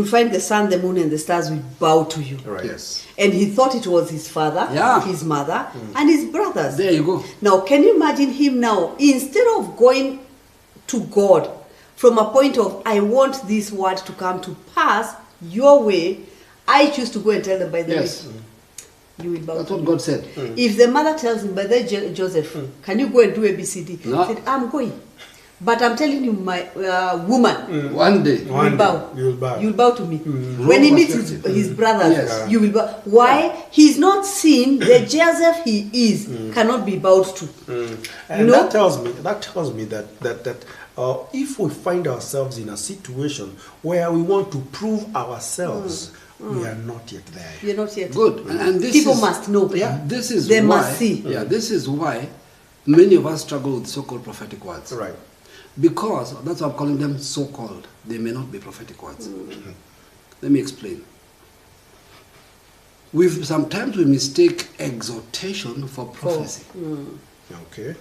find the sun, the moon, and the stars will bow to you. Right. Yes. And he thought it was his father, Yeah. his mother, and his brothers. There you go. Now, can you imagine him now, instead of going to God from a point of, I want this word to come to pass your way, I choose to go and tell them, by the Yes. way, you will bow That's to what me. God said. If the mother tells him, by the way, Joseph, can you go and do ABCD? No. He said, I'm going. But I'm telling you, my woman, One day. you will bow. You'll bow. You'll bow to me. Wrong When he meets perspective. his brothers, Yes. you will bow. Why? He's not seen the Joseph he is cannot be bowed to. And You know? that tells me that if we find ourselves in a situation where we want to prove ourselves, we are not yet there. You're not yet. Good. And this People is, must know. Yeah, this is They why. must see. Yeah, this is why many of us struggle with so-called prophetic words. Right. Because that's why I'm calling them so-called. They may not be prophetic words. Let me explain. Sometimes we mistake exhortation for prophecy. Okay.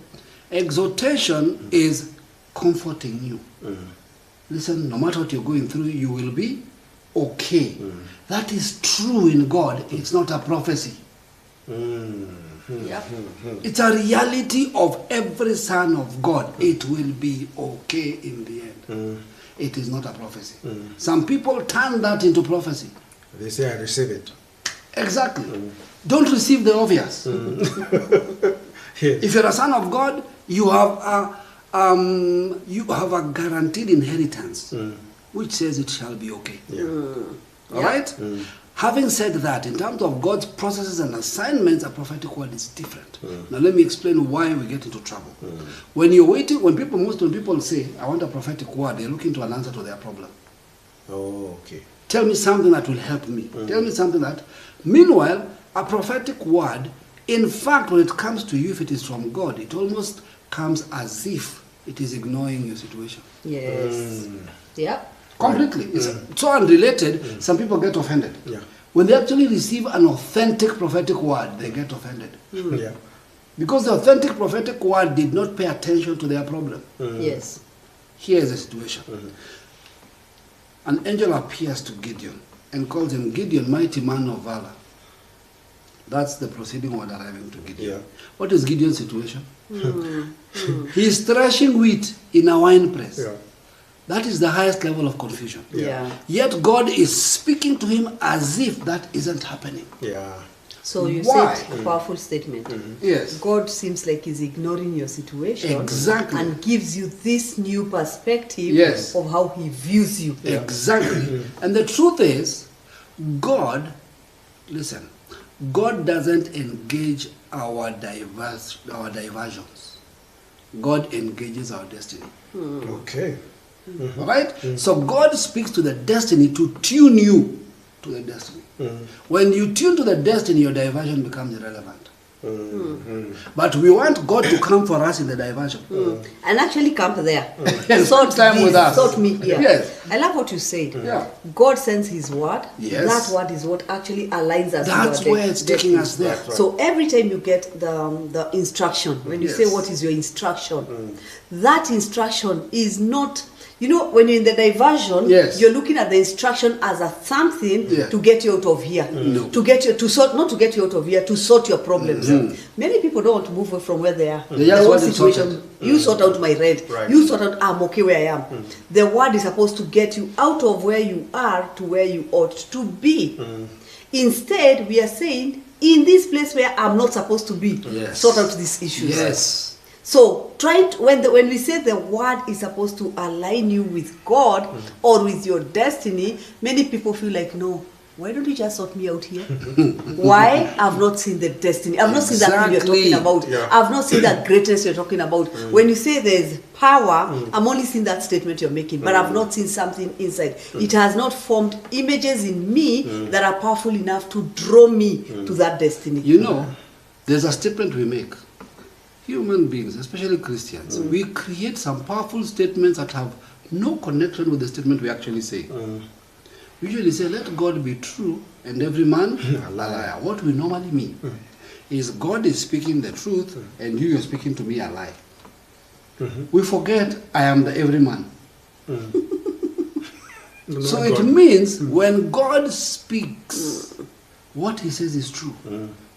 Exhortation is comforting you. Listen, no matter what you're going through, you will be okay. That is true in God. It's not a prophecy. Yeah. It's a reality of every son of God. It will be okay in the end. It is not a prophecy. Some people turn that into prophecy. They say I receive it. Exactly. Don't receive the obvious. Yes. If you're a son of God, you have a guaranteed inheritance, which says it shall be okay. All right? Having said that, in terms of God's processes and assignments, a prophetic word is different. Now let me explain why we get into trouble. When you're waiting, most when people say, I want a prophetic word, they're looking to an answer to their problem. Oh, okay. Tell me something that will help me. Tell me something that... Meanwhile, a prophetic word, in fact, when it comes to you, if it is from God, it almost comes as if it is ignoring your situation. Yes. Yeah. Completely. It's so unrelated, some people get offended. Yeah. When they actually receive an authentic prophetic word, they get offended. Yeah. Because the authentic prophetic word did not pay attention to their problem. Yes. Here is the situation. An angel appears to Gideon and calls him, Gideon, mighty man of valor. That's the proceeding word arriving to Gideon. Yeah. What is Gideon's situation? He is threshing wheat in a wine press. Yeah. That is the highest level of confusion. Yeah. Yet God is speaking to him as if that isn't happening. Yeah. So you Why? said a powerful statement. Yes. God seems like he's ignoring your situation Exactly. and gives you this new perspective Yes. of how he views you. Exactly. And the truth is, God, listen, God doesn't engage our diversions. God engages our destiny. Okay. All right? So God speaks to the destiny to tune you to the destiny. When you tune to the destiny, your diversion becomes irrelevant. But we want God to come for us in the diversion. And actually come there. Yes, Sort time this, with us. Sort me here. Yes. I love what you said. Yeah. God sends his word. Yes. That word is what actually aligns us. That's with our where it's taking us there. Right. So every time you get the instruction, when you Yes. say what is your instruction, that instruction is not, you know, when you're in the diversion, Yes. you're looking at the instruction as a something Yeah. to get you out of here. No. To get you to sort, not to get you out of here, to sort your problems. Many people don't want to move away from where they are. They just The want one it situation, sorted. you sort out my rent. Right. You sort out, I'm okay where I am. The word is supposed to get you out of where you are to where you ought to be. Instead, we are saying, in this place where I'm not supposed to be, Yes. sort out these issues. Yes. So, when we say the word is supposed to align you with God or with your destiny, many people feel like, no, why don't you just sort me out here? Why? I've not seen the destiny. I've not seen that thing you're Exactly. talking about. Yeah. I've not seen that greatness you're talking about. When you say there's power, I'm only seeing that statement you're making, but I've not seen something inside. It has not formed images in me that are powerful enough to draw me to that destiny. You know, there's a statement we make. Human beings, especially Christians, we create some powerful statements that have no connection with the statement we actually say. We usually say, let God be true and every man a liar. What we normally mean is God is speaking the truth and you are speaking to me a lie. We forget I am the every man. So it means when God speaks, what he says is true.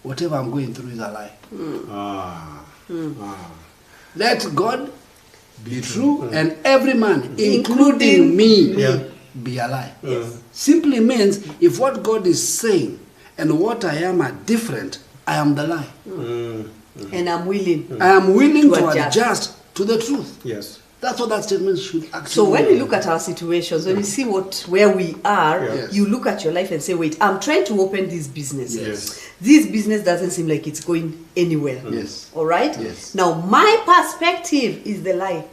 Whatever I'm going through is a lie. Let God be true and every man, including me, be a lie. Simply means if what God is saying and what I am are different, I am the lie. And I'm willing. I am willing to adjust. adjust to the truth. Yes. That's what that statement should actually So when mean. you look at our situations, when you see where we are, Yes. you look at your life and say, wait, I'm trying to open this business. Yes. This business doesn't seem like it's going anywhere. Yes. All right? Yes. Now, my perspective is the lie.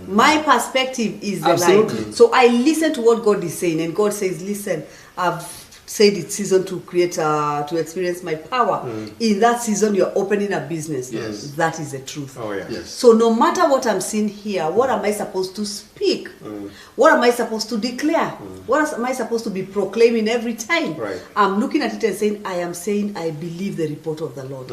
My perspective is the Absolutely. lie. So I listen to what God is saying, and God says, listen, I've said it's season to create, to experience my power. In that season, you're opening a business. Yes. That is the truth. Oh, yeah. Yes. So no matter what I'm seeing here, what am I supposed to speak? What am I supposed to declare? What am I supposed to be proclaiming every time? Right. I'm looking at it and saying, I believe the report of the Lord.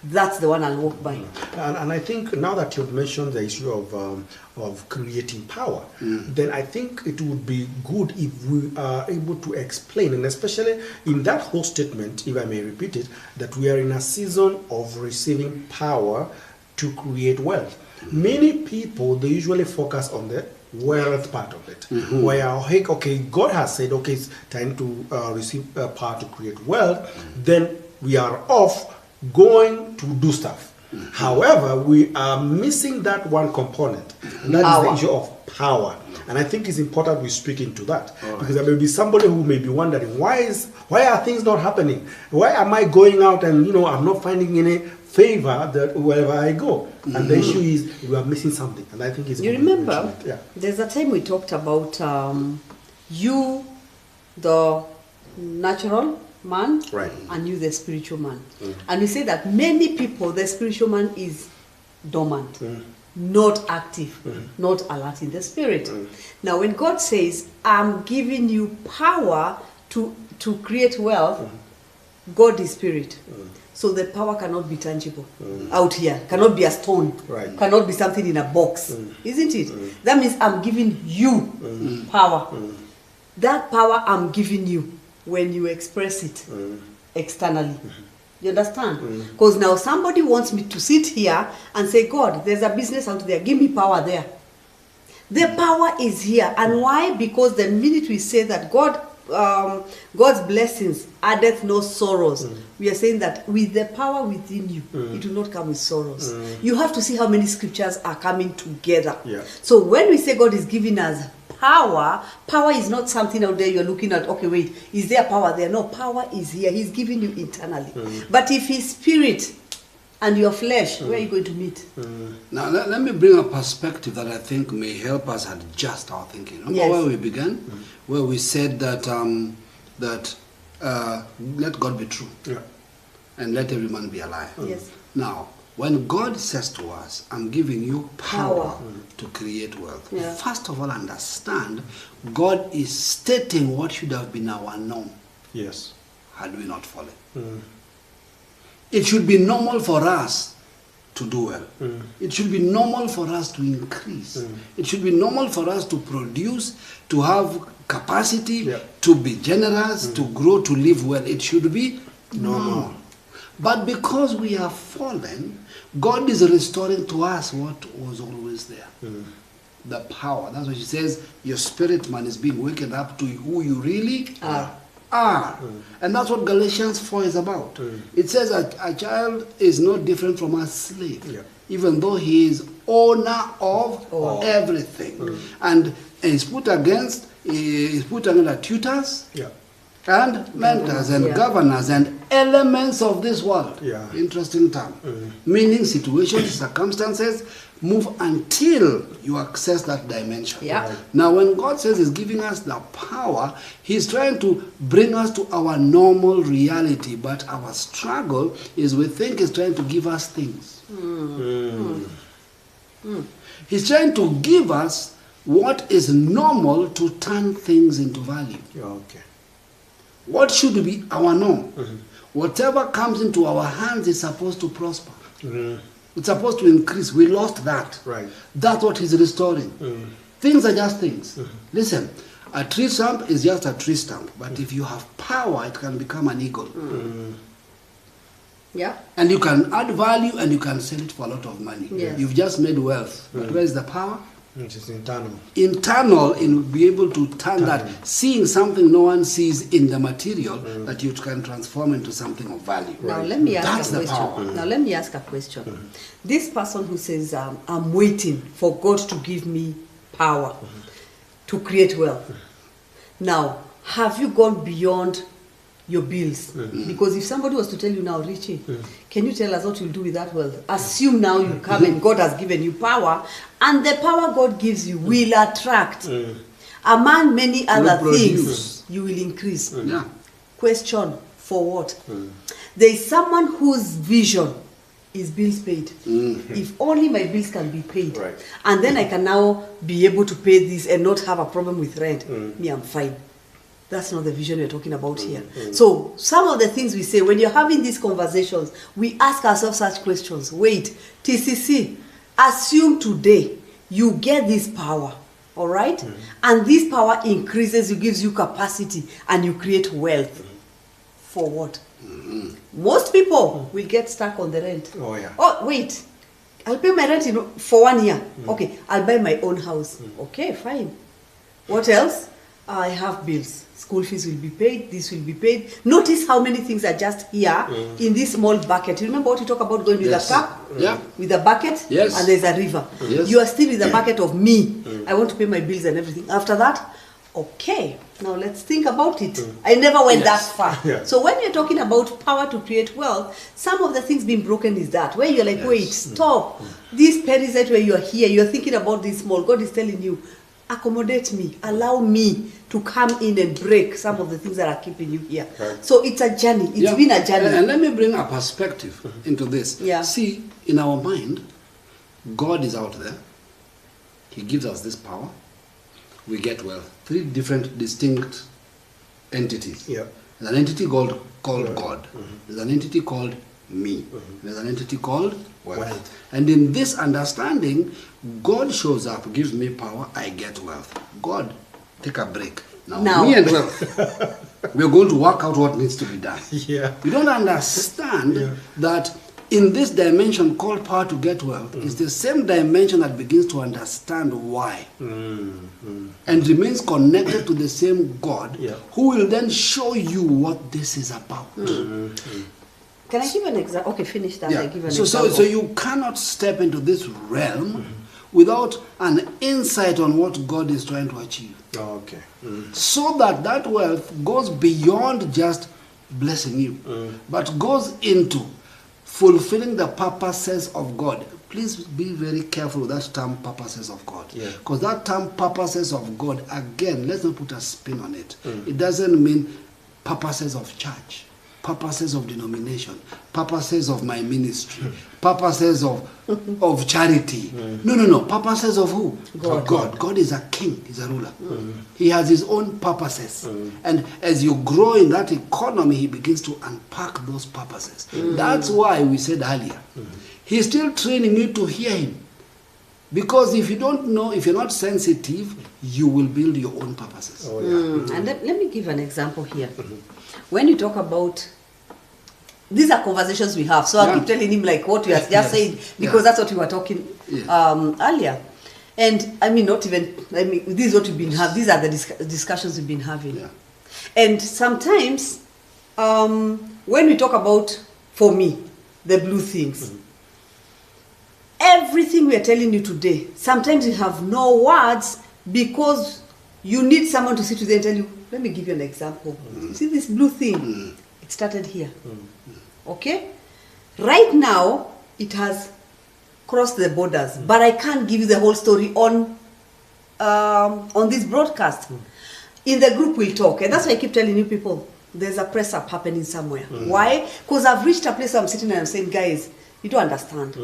That's the one I'll walk by. And I think now that you've mentioned the issue of creating power, then I think it would be good if we are able to explain, and especially in that whole statement, if I may repeat it, that we are in a season of receiving power to create wealth. Many people, they usually focus on the wealth part of it, where, okay, God has said, okay, it's time to receive power to create wealth, then we are off going to do stuff. However, we are missing that one component, and that is the issue of power. And I think it's important we speak into that, because there may be somebody who may be wondering, why are things not happening? Why am I going out and I'm not finding any favor that wherever I go? And the issue is we are missing something, and I think it's You important to remember, mention it. Yeah. there's a time we talked about you, the natural man, Right. and you, the spiritual man. And we say that many people, the spiritual man is dormant, not active, not alert in the spirit. Now, when God says, I'm giving you power to create wealth, God is spirit. So the power cannot be tangible out here, cannot be a stone, Right. cannot be something in a box, isn't it? That means I'm giving you power. That power I'm giving you when you express it externally. You understand? Because now somebody wants me to sit here and say, God, there's a business out there, give me power there. The power is here. And why? Because the minute we say that God's blessings addeth no sorrows, we are saying that with the power within you, it will not come with sorrows. You have to see how many scriptures are coming together. Yeah. So when we say God is giving us power is not something out there you're looking at, okay, wait, is there power there? No, power is here. He's giving you internally. But if his spirit and your flesh, where are you going to meet? Now, let me bring a perspective that I think may help us adjust our thinking. Remember Yes. where we began? Where we said that let God be true. Yeah. and let every man be a liar. Yes. Now, when God says to us, I'm giving you power to create wealth, Yeah. first of all, understand God is stating what should have been our norm. Yes. Had we not fallen. It should be normal for us to do well. It should be normal for us to increase. It should be normal for us to produce, to have capacity, to be generous, to grow, to live well. It should be normal. But because we have fallen, God is restoring to us what was always there. The power. That's what she says, your spirit man is being wakened up to who you really are. And that's what Galatians 4 is about. It says that a child is not different from a slave, even though he is owner of everything. And is put against tutors and mentors and governors and elements of this world. Interesting term. Meaning situations, circumstances, move until you access that dimension. Now when God says he's giving us the power, he's trying to bring us to our normal reality, but our struggle is we think he's trying to give us things. He's trying to give us what is normal to turn things into value. What should be our norm? Whatever comes into our hands is supposed to prosper. It's supposed to increase. We lost that. That's what he's restoring. Things are just things. Listen, a tree stump is just a tree stump, but if you have power, it can become an eagle. And you can add value and you can sell it for a lot of money. You've just made wealth. But where is the power? It is internal. Internal, and be able to turn that, seeing something no one sees in the material, that you can transform into something of value. Now let me ask a question. Now let me ask a question. This person who says, I'm waiting for God to give me power to create wealth. Now, have you gone beyond your bills? Because if somebody was to tell you now, Richie, can you tell us what you'll do with that wealth? Assume now you come and God has given you power, and the power God gives you will attract among many other things. You will increase. Question, for what? There is someone whose vision is bills paid. If only my bills can be paid, and then I can now be able to pay this and not have a problem with rent, me, I'm fine. That's not the vision we're talking about here. So some of the things we say, when you're having these conversations, we ask ourselves such questions. Wait, TCC, assume today you get this power, all right? And this power increases, it gives you capacity, and you create wealth. For what? Most people will get stuck on the rent. Oh, wait, I'll pay my rent for 1 year. Okay, I'll buy my own house. Okay, fine. What else? I have bills. School fees will be paid, this will be paid. Notice how many things are just here in this small bucket. You remember what you talk about going with a cup? With a bucket? And there's a river. You are still with the bucket of me. I want to pay my bills and everything. After that, okay, now let's think about it. I never went that far. So when you're talking about power to create wealth, some of the things being broken is that, where you're like, wait, stop. This parasite where you're here, you're thinking about this small. God is telling you, accommodate me, allow me to come in and break some of the things that are keeping you here. So it's a journey. It's been a journey. And let me bring a perspective into this. See, in our mind, God is out there. He gives us this power. We get wealth. 3 different distinct entities. There's an entity called God. There's an entity called me. There's an entity called wealth. And in this understanding, God shows up, gives me power, I get wealth. God, take a break. Now. Me and wealth, we're going to work out what needs to be done. You don't understand that in this dimension called power to get wealth is the same dimension that begins to understand why. And remains connected to the same God who will then show you what this is about. Can I give an example? Okay, finish that. I give an example. So you cannot step into this realm without an insight on what God is trying to achieve. So that wealth goes beyond just blessing you, but goes into fulfilling the purposes of God. Please be very careful with that term, purposes of God. Because that term, purposes of God, again, let's not put a spin on it. It doesn't mean purposes of church. purposes of denomination, purposes of my ministry, purposes of charity. No. Purposes of who? God. God is a king, he's a ruler. He has his own purposes. And as you grow in that economy, he begins to unpack those purposes. That's why we said earlier, he's still training you to hear him. Because if you don't know, if you're not sensitive, you will build your own purposes. And let me give an example here. When you talk about, these are conversations we have, so I'll keep telling him like what you have just said, because that's what we were talking earlier. And I mean, this is what we've been having, these are the discussions we've been having. And sometimes, when we talk about, for me, the blue things, everything we are telling you today, sometimes you have no words because you need someone to sit with you and tell you, let me give you an example. You see this blue thing? It started here. Okay? Right now, it has crossed the borders, but I can't give you the whole story on this broadcast. In the group, we'll talk. And that's why I keep telling you people, there's a press up happening somewhere. Why? Because I've reached a place where I'm sitting and I'm saying, guys, you don't understand.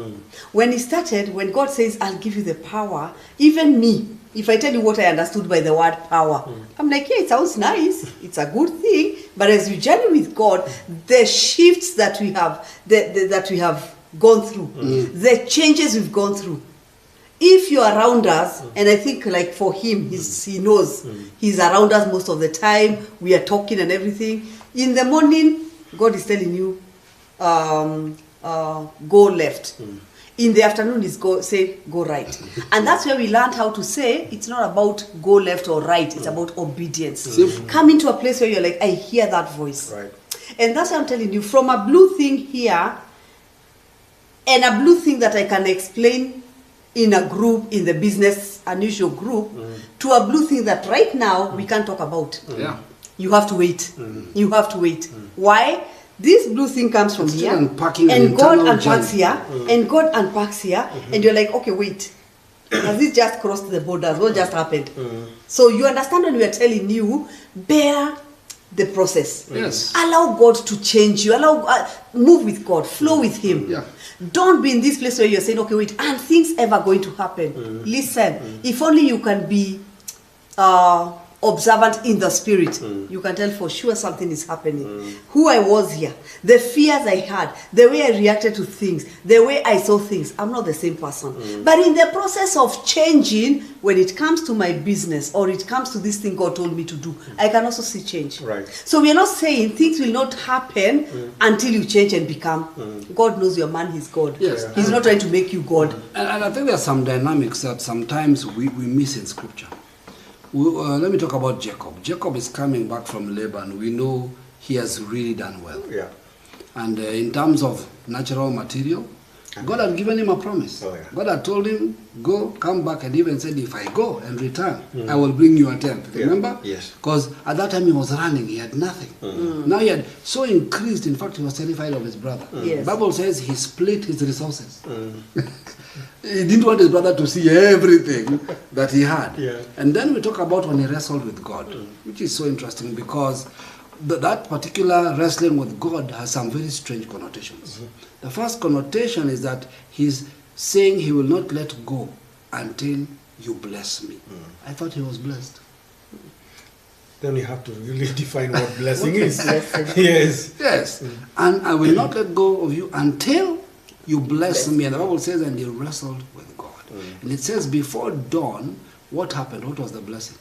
When it started, when God says, I'll give you the power, even me, if I tell you what I understood by the word power, I'm like, yeah, it sounds nice. It's a good thing. But as we journey with God, the shifts that we have, that we have gone through, the changes we've gone through, if you're around us, and I think like for him, he knows he's around us most of the time, we are talking and everything. In the morning, God is telling you, go left. In the afternoon is go right. And that's where we learned how to say it's not about go left or right, it's about obedience. Come into a place where you're like, I hear that voice. Right. And that's what I'm telling you, from a blue thing here and a blue thing that I can explain in a group, in the business unusual group, to a blue thing that right now we can't talk about. You have to wait. You have to wait. Why? This blue thing comes from here, and God unpacks here, and God unpacks here, and you're like, okay, wait, has this just crossed the borders? What just happened? So you understand when we are telling you, bear the process. Allow God to change you. Move with God, flow with Him. Don't be in this place where you're saying, okay, wait, are things ever going to happen? Listen, if only you can be observant in the spirit, you can tell for sure something is happening. Who I was here, the fears I had, the way I reacted to things, the way I saw things, I'm not the same person. But in the process of changing, when it comes to my business or it comes to this thing God told me to do, I can also see change. So we are not saying things will not happen until you change and become. God knows your man, He's God. He's not trying to make you God. And I think there are some dynamics that sometimes we miss in scripture. Let me talk about Jacob. Jacob is coming back from Laban. We know he has really done well. And in terms of natural material, God had given him a promise. God had told him, go, come back, and even said, if I go and return, I will bring you a tenth. Remember? Because at that time he was running, he had nothing. Now he had so increased, in fact, he was terrified of his brother. The Bible says he split his resources. He didn't want his brother to see everything that he had. And then we talk about when he wrestled with God, which is so interesting because that particular wrestling with God has some very strange connotations. The first connotation is that he's saying he will not let go until you bless me. I thought he was blessed. Then you have to really define what blessing is. Yes. And I will not let go of you until you bless me. And the Bible says, and he wrestled with God. And it says, before dawn, what happened? What was the blessing?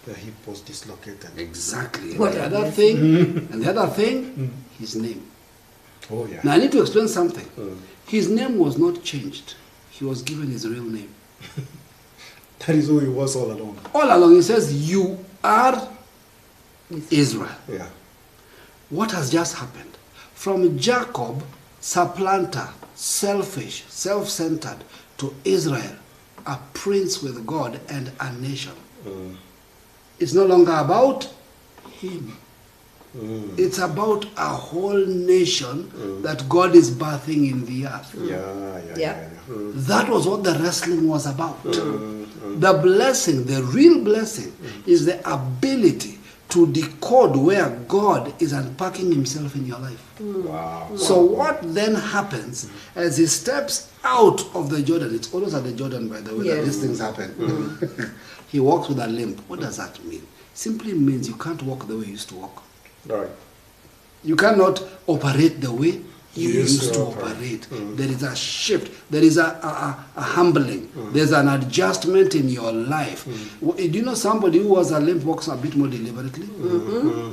The hip was dislocated. Exactly. And the other thing, his name. Now I need to explain something. His name was not changed. He was given his real name. That is who he was all along. All along, he says, you are Israel. What has just happened? From Jacob, supplanter, selfish, self-centered, to Israel, a prince with God and a nation. It's no longer about him. It's about a whole nation that God is birthing in the earth. That was what the wrestling was about. The blessing, the real blessing, is the ability to decode where God is unpacking himself in your life. Wow. So what then happens as he steps out of the Jordan? It's always at the Jordan, by the way, that these things happen. He walks with a limp. What does that mean? Simply means you can't walk the way you used to walk. Right. You cannot operate the way you used to operate. There is a shift. There is a humbling. There's an adjustment in your life. Do you know somebody who was a limp walks a bit more deliberately?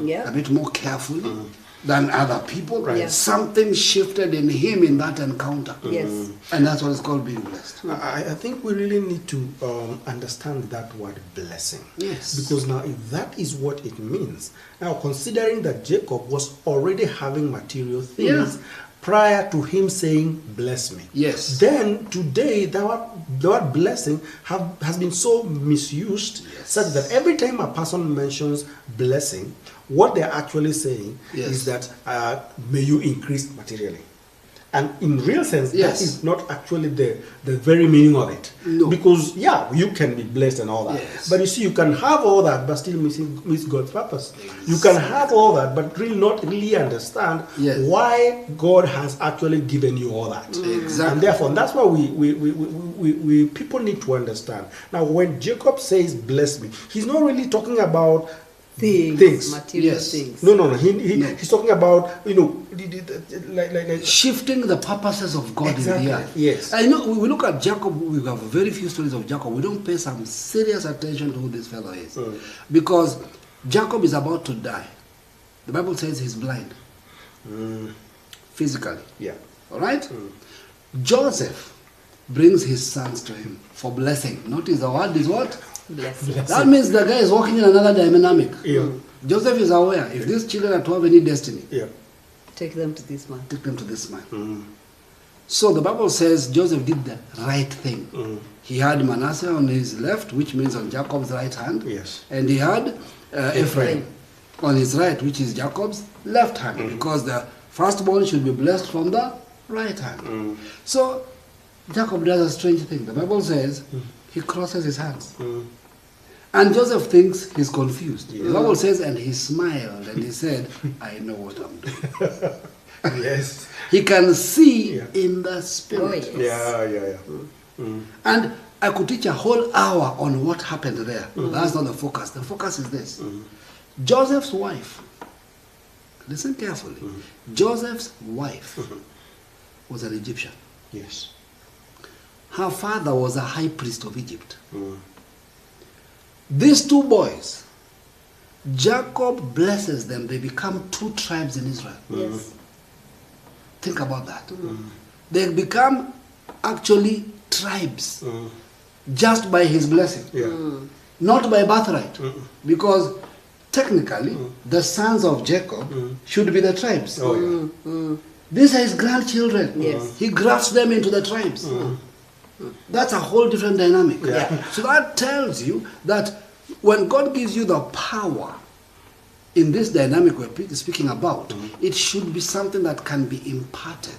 Yeah. A bit more carefully than other people? Right. Yeah. Something shifted in him in that encounter. Yes. And that's what is called being blessed. I think we really need to understand that word blessing. Yes. Because now, if that is what it means, now considering that Jacob was already having material things prior to him saying, bless me. Yes. Then today, the word blessing has been so misused such that every time a person mentions blessing, what they're actually saying is that may you increase materially. And in real sense, that is not actually the very meaning of it. No. Because, you can be blessed and all that. Yes. But you see, you can have all that, but still miss God's purpose. You can have all that, but really not really understand why God has actually given you all that. Exactly. And therefore, that's why we people need to understand. Now, when Jacob says, bless me, he's not really talking about things. Material things. No. He's talking about, like shifting the purposes of God in the earth. Yes. I know we look at Jacob, we have very few stories of Jacob. We don't pay some serious attention to who this fellow is. Because Jacob is about to die. The Bible says he's blind. Physically. Yeah. All right? Joseph brings his sons to him for blessing. Notice the word is what? Blessing. That means the guy is walking in another dynamic. Yeah. Joseph is aware if these children are to have any destiny, Take them to this man. take them to this man. So the Bible says Joseph did the right thing. He had Manasseh on his left, which means on Jacob's right hand. Yes. And he had Ephraim on his right, which is Jacob's left hand. Because the firstborn should be blessed from the right hand. So Jacob does a strange thing. The Bible says he crosses his hands. And Joseph thinks he's confused. The Bible says, and he smiled and he said, I know what I'm doing. Yes. He can see in the spirit. Oh, yes. And I could teach a whole hour on what happened there. That's not the focus. The focus is this. Joseph's wife, listen carefully, Joseph's wife was an Egyptian. Yes. Her father was a high priest of Egypt. These two boys, Jacob blesses them. They become two tribes in Israel. Yes. Think about that. They become actually tribes just by his blessing. Not by birthright. Because technically, the sons of Jacob should be the tribes. These are his grandchildren. Yes. He grafts them into the tribes. That's a whole different dynamic. So that tells you that when God gives you the power in this dynamic we're speaking about, it should be something that can be imparted,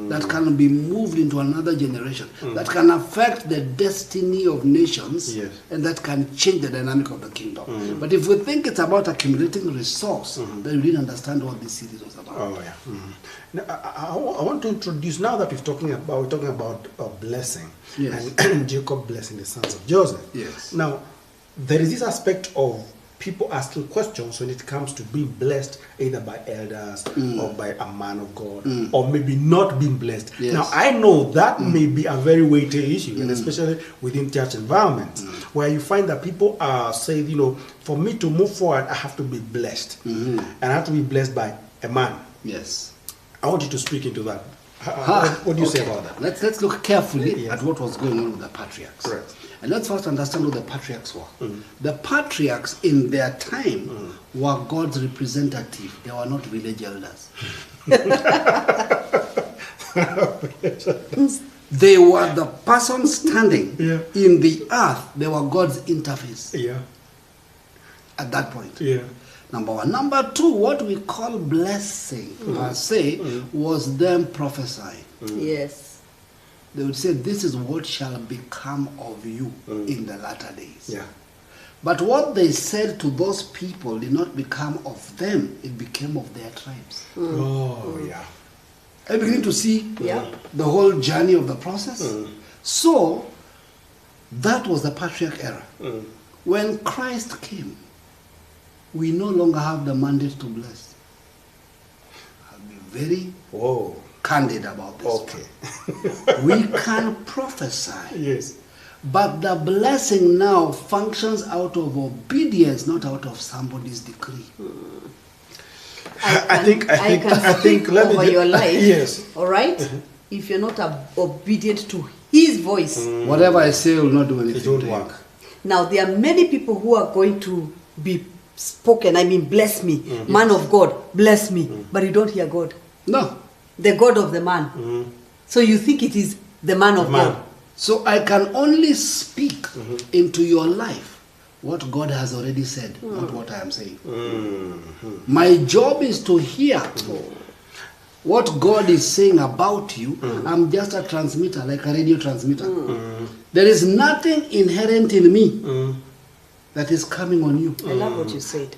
that can be moved into another generation, that can affect the destiny of nations, and that can change the dynamic of the kingdom. But if we think it's about accumulating resource, then we didn't understand what this series was about. Oh yeah. Now, I want to introduce, now that we're talking about a blessing, and Jacob blessing the sons of Joseph. Yes. Now, there is this aspect of people asking questions when it comes to being blessed either by elders or by a man of God, or maybe not being blessed. Now, I know that may be a very weighty issue, and especially within church environments, where you find that people are saying, for me to move forward, I have to be blessed. And I have to be blessed by a man. Yes. I want you to speak into that. What do you say about that? Let's look carefully at what was going on with the patriarchs. Right. And let's first understand who the patriarchs were. The patriarchs in their time were God's representative. They were not village elders. They were the person standing in the earth. They were God's interface. At that point. Number one. Number two, what we call blessing per se was them prophesying. Yes. They would say, this is what shall become of you in the latter days. But what they said to those people did not become of them, it became of their tribes. Oh, yeah. I begin to see the whole journey of the process. So, that was the patriarch era. When Christ came, we no longer have the mandate to bless. I'll be very candid about this. Okay. We can prophesy. Yes. But the blessing now functions out of obedience, not out of somebody's decree. I think over your life. Yes. All right? If you're not obedient to his voice. Whatever I say will not do anything. It won't work. Now, there are many people who are going to be spoken. I mean, bless me. Man of God, bless me. But you don't hear God. No. The God of the man. So you think it is the man of God. So I can only speak into your life what God has already said, not what I am saying. My job is to hear what God is saying about you. I'm just a transmitter, like a radio transmitter. There is nothing inherent in me that is coming on you. I love what you said.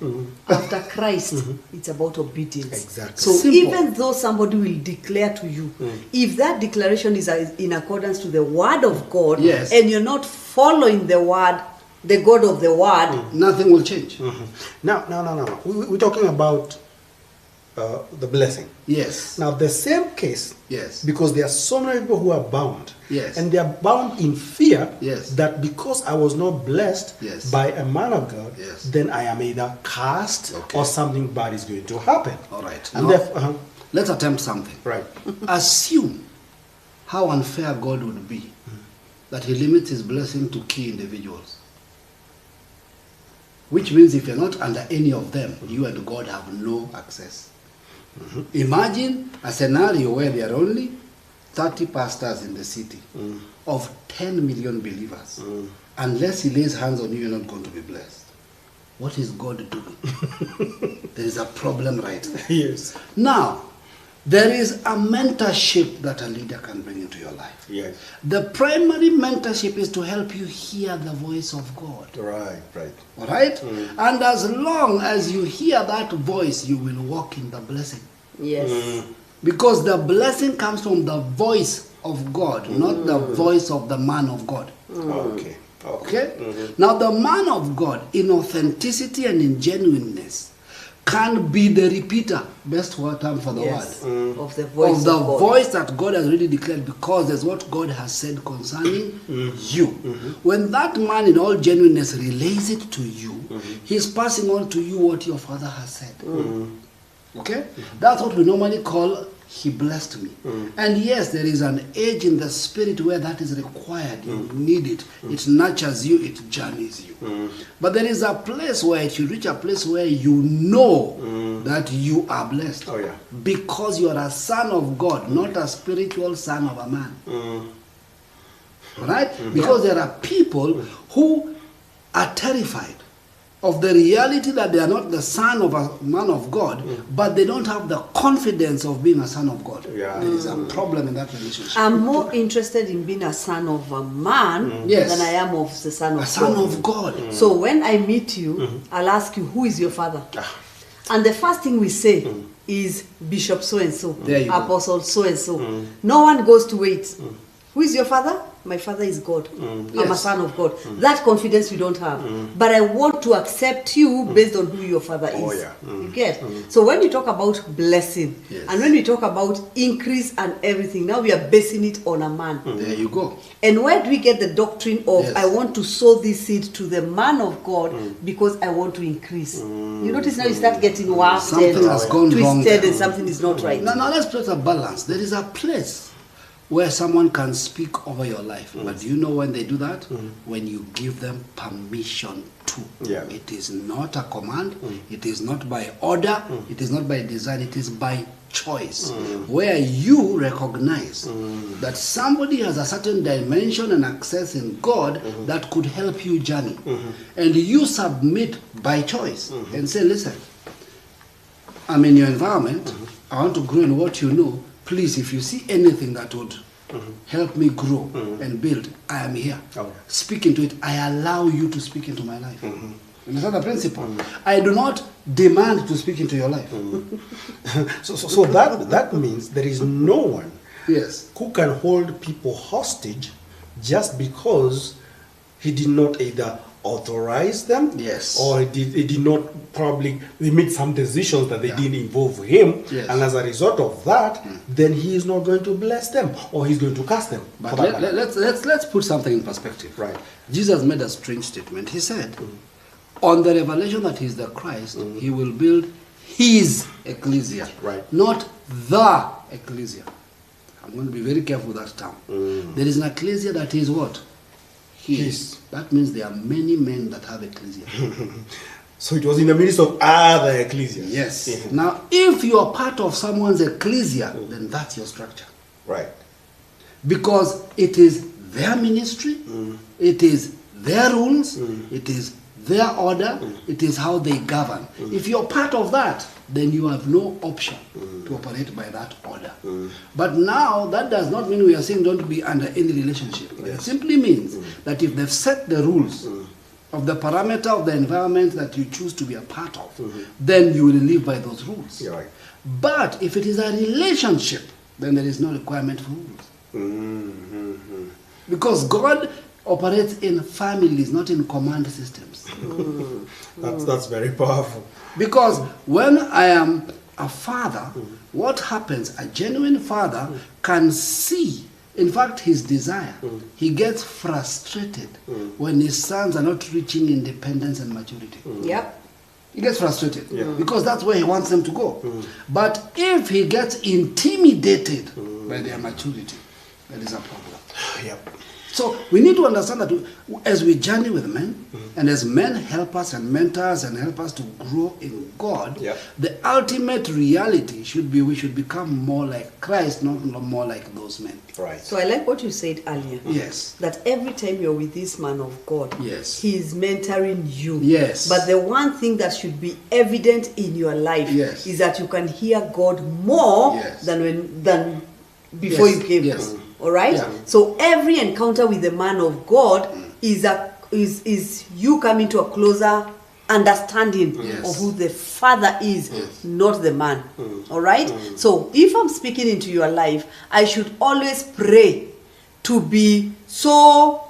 After Christ, it's about obedience. Exactly. So Simple. even though somebody will declare to you, if that declaration is in accordance to the word of God, and you're not following the word, the God of the word, nothing will change. No. We're talking about the blessing. Yes. Now, the same case, because there are so many people who are bound, and they are bound in fear that because I was not blessed by a man of God, then I am either cast or something bad is going to happen. All right. And now, let's attempt something. Right. Assume how unfair God would be that he limits his blessing to key individuals. Which means if you're not under any of them, you and God have no access. Imagine a scenario where there are only 30 pastors in the city of 10 million believers. Unless he lays hands on you, you're not going to be blessed. What is God doing? There is a problem right there. Yes. Now, there is a mentorship that a leader can bring into your life. Yes. The primary mentorship is to help you hear the voice of God. Right. All right? And as long as you hear that voice, you will walk in the blessing. yes. Because the blessing comes from the voice of God, not the voice of the man of God. Okay. Now, the man of God, in authenticity and in genuineness, can be the repeater, best word term for the word, of the voice of the of God. voice that God has already declared, because there's what God has said concerning you. When that man in all genuineness relays it to you, he's passing on to you what your father has said. Okay? That's what we normally call, he blessed me. And yes, there is an age in the spirit where that is required. You need it. It nurtures you, it journeys you. But there is a place where it should reach a place where you know that you are blessed. Because you are a son of God, not a spiritual son of a man. Right? Because there are people who are terrified of the reality that they are not the son of a man of God, but they don't have the confidence of being a son of God. There is a problem in that relationship. I'm more interested in being a son of a man than I am of the son of God. A son of God. So when I meet you, I'll ask you, who is your father? And the first thing we say is Bishop so-and-so, Apostle so-and-so. No one goes to wait. Who is your father? My father is God. I'm a son of God. That confidence you don't have. But I want to accept you based on who your father is. You get? So when you talk about blessing, and when we talk about increase and everything, now we are basing it on a man. There you go. And where do we get the doctrine of, I want to sow this seed to the man of God because I want to increase? You notice now you start getting wafted, twisted, and something is not right. Now let's put a balance. There is a place where someone can speak over your life. But do you know when they do that? When you give them permission to. It is not a command. It is not by order. It is not by design. It is by choice. Where you recognize that somebody has a certain dimension and access in God that could help you journey. And you submit by choice and say, listen, I'm in your environment. I want to grow in what you know. Please, if you see anything that would help me grow and build, I am here. Okay. Speak into it. I allow you to speak into my life. Understand the principle? I do not demand to speak into your life. So that means there is no one Yes. who can hold people hostage just because he did not either authorize them, Yes. or he did not probably, they made some decisions that they didn't involve him, Yes. and as a result of that, then he is not going to bless them, or he's going to curse them. But for that matter. let's put something in perspective. Right. Jesus made a strange statement. He said, on the revelation that he's the Christ, he will build his ecclesia, Right. not the ecclesia. I'm going to be very careful with that term. There is an ecclesia that is what? His. That means there are many men that have ecclesia. So it was in the midst of other ecclesias. Yes. Now, if you are part of someone's ecclesia, then that's your structure. Right. Because it is their ministry, it is their rules, it is their order, it is how they govern. If you're part of that, then you have no option to operate by that order. But now, that does not mean we are saying don't be under any relationship. It simply means that if they've set the rules of the parameter of the environment that you choose to be a part of, then you will live by those rules. Yeah, right. But if it is a relationship, then there is no requirement for rules. Because God operates in families, not in command systems. That's very powerful. Because when I am a father, what happens? A genuine father can see, in fact, his desire. He gets frustrated when his sons are not reaching independence and maturity. Yep. He gets frustrated because that's where he wants them to go. But if he gets intimidated by their maturity, that is a problem. Yep. So we need to understand that as we journey with men, and as men help us and mentors and help us to grow in God, the ultimate reality should be we should become more like Christ, not more like those men. Right. So I like what you said earlier. Yes. That every time you're with this man of God, Yes. he is mentoring you. Yes. But the one thing that should be evident in your life Yes. is that you can hear God more Yes. than before Yes. you came. Yes. All right. Yeah. So every encounter with the man of God is you coming to a closer understanding of who the Father is, not the man. All right. So if I'm speaking into your life, I should always pray to be so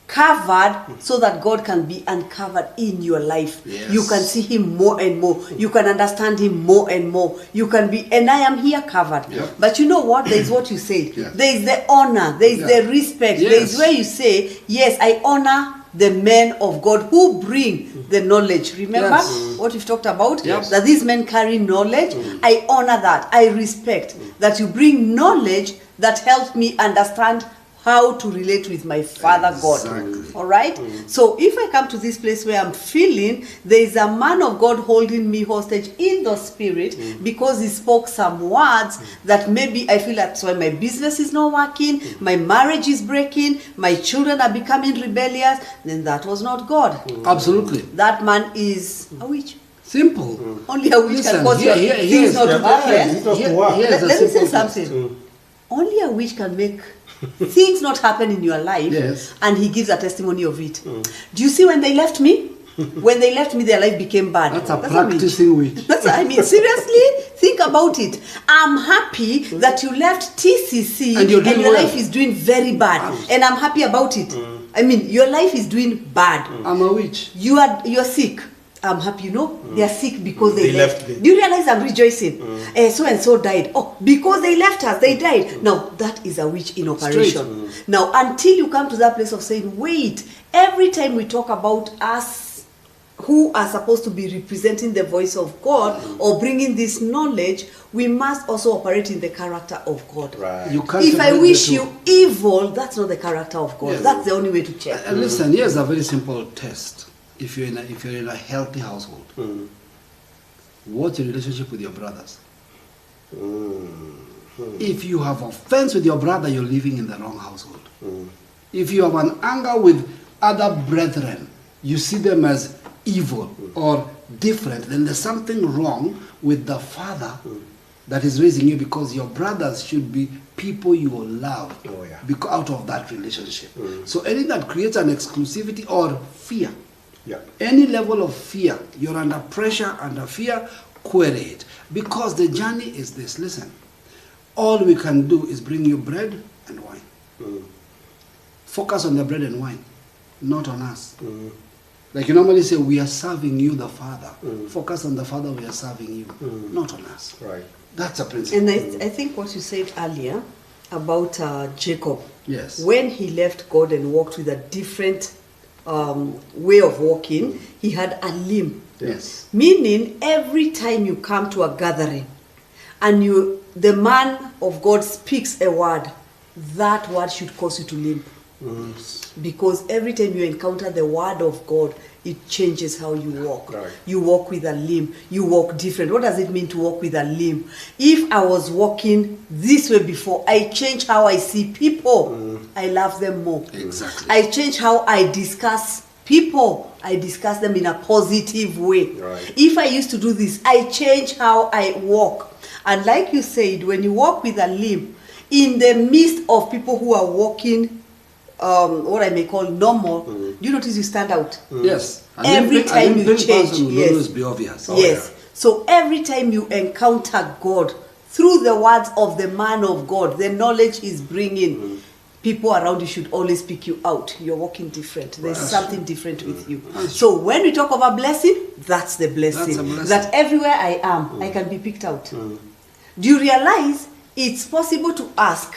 covered so that God can be uncovered in your life. Yes. You can see him more and more. You can understand him more and more. You can be, and I am here covered. Yep. But you know what? There is what you said. Yeah. There is the honor. There is the respect. Yes. There is where you say, yes, I honor the men of God who bring the knowledge. Remember what we've talked about? Yes. That these men carry knowledge. I honor that. I respect that you bring knowledge that helps me understand how to relate with my Father God. All right? So if I come to this place where I'm feeling there is a man of God holding me hostage in the spirit because he spoke some words that maybe I feel that's why my business is not working, my marriage is breaking, my children are becoming rebellious, then that was not God. Absolutely. That man is a witch. Simple. Only a witch can cause your things not to happen. Let me say something. Only a witch can make things not happen in your life, and he gives a testimony of it. Do you see when they left me? When they left me, their life became bad. That's a practicing witch. That's what I mean. Seriously, think about it. I'm happy that you left TCC and your life is doing very bad, and I'm happy about it. I mean, your life is doing bad. I'm a witch. You're sick. I'm happy, they are sick because they left. me. Do you realize I'm rejoicing? So and so died. Oh, because they left us, they died. Now, that is a witch in operation. Now, until you come to that place of saying, wait, every time we talk about us who are supposed to be representing the voice of God or bringing this knowledge, we must also operate in the character of God. Right. You can't If I wish you evil, that's not the character of God. Yes. That's the only way to check. And listen, here's a very simple test. If you're in a healthy household, what's your relationship with your brothers? If you have offense with your brother, you're living in the wrong household. If you have an anger with other brethren, you see them as evil or different, then there's something wrong with the father that is raising you, because your brothers should be people you will love because out of that relationship. So anything that creates an exclusivity or fear, any level of fear, you're under pressure, under fear, query it. Because the journey is this. Listen, all we can do is bring you bread and wine. Focus on the bread and wine, not on us. Like you normally say, we are serving you, the Father. Focus on the Father, we are serving you, not on us. Right. That's a principle. And I think what you said earlier about Jacob, yes, when he left God and walked with a different way of walking, he had a limp. Yes. Meaning, every time you come to a gathering and the man of God speaks a word, that word should cause you to limp. Because every time you encounter the word of God, it changes how you walk. Right. You walk with a limp. You walk different. What does it mean to walk with a limp? If I was walking this way before, I change how I see people. I love them more. Exactly. I change how I discuss people. I discuss them in a positive way. Right. If I used to do this, I change how I walk. And like you said, when you walk with a limp, in the midst of people who are walking what I may call normal, do you notice you stand out? Yes. Every time you change, will yes. always be obvious. Yes. So every time you encounter God, through the words of the man of God, the knowledge he's bringing, people around you should always pick you out. You're walking different. There's something different with you. So when we talk about blessing, that's the blessing. That's a blessing. That everywhere I am, I can be picked out. Do you realize it's possible to ask?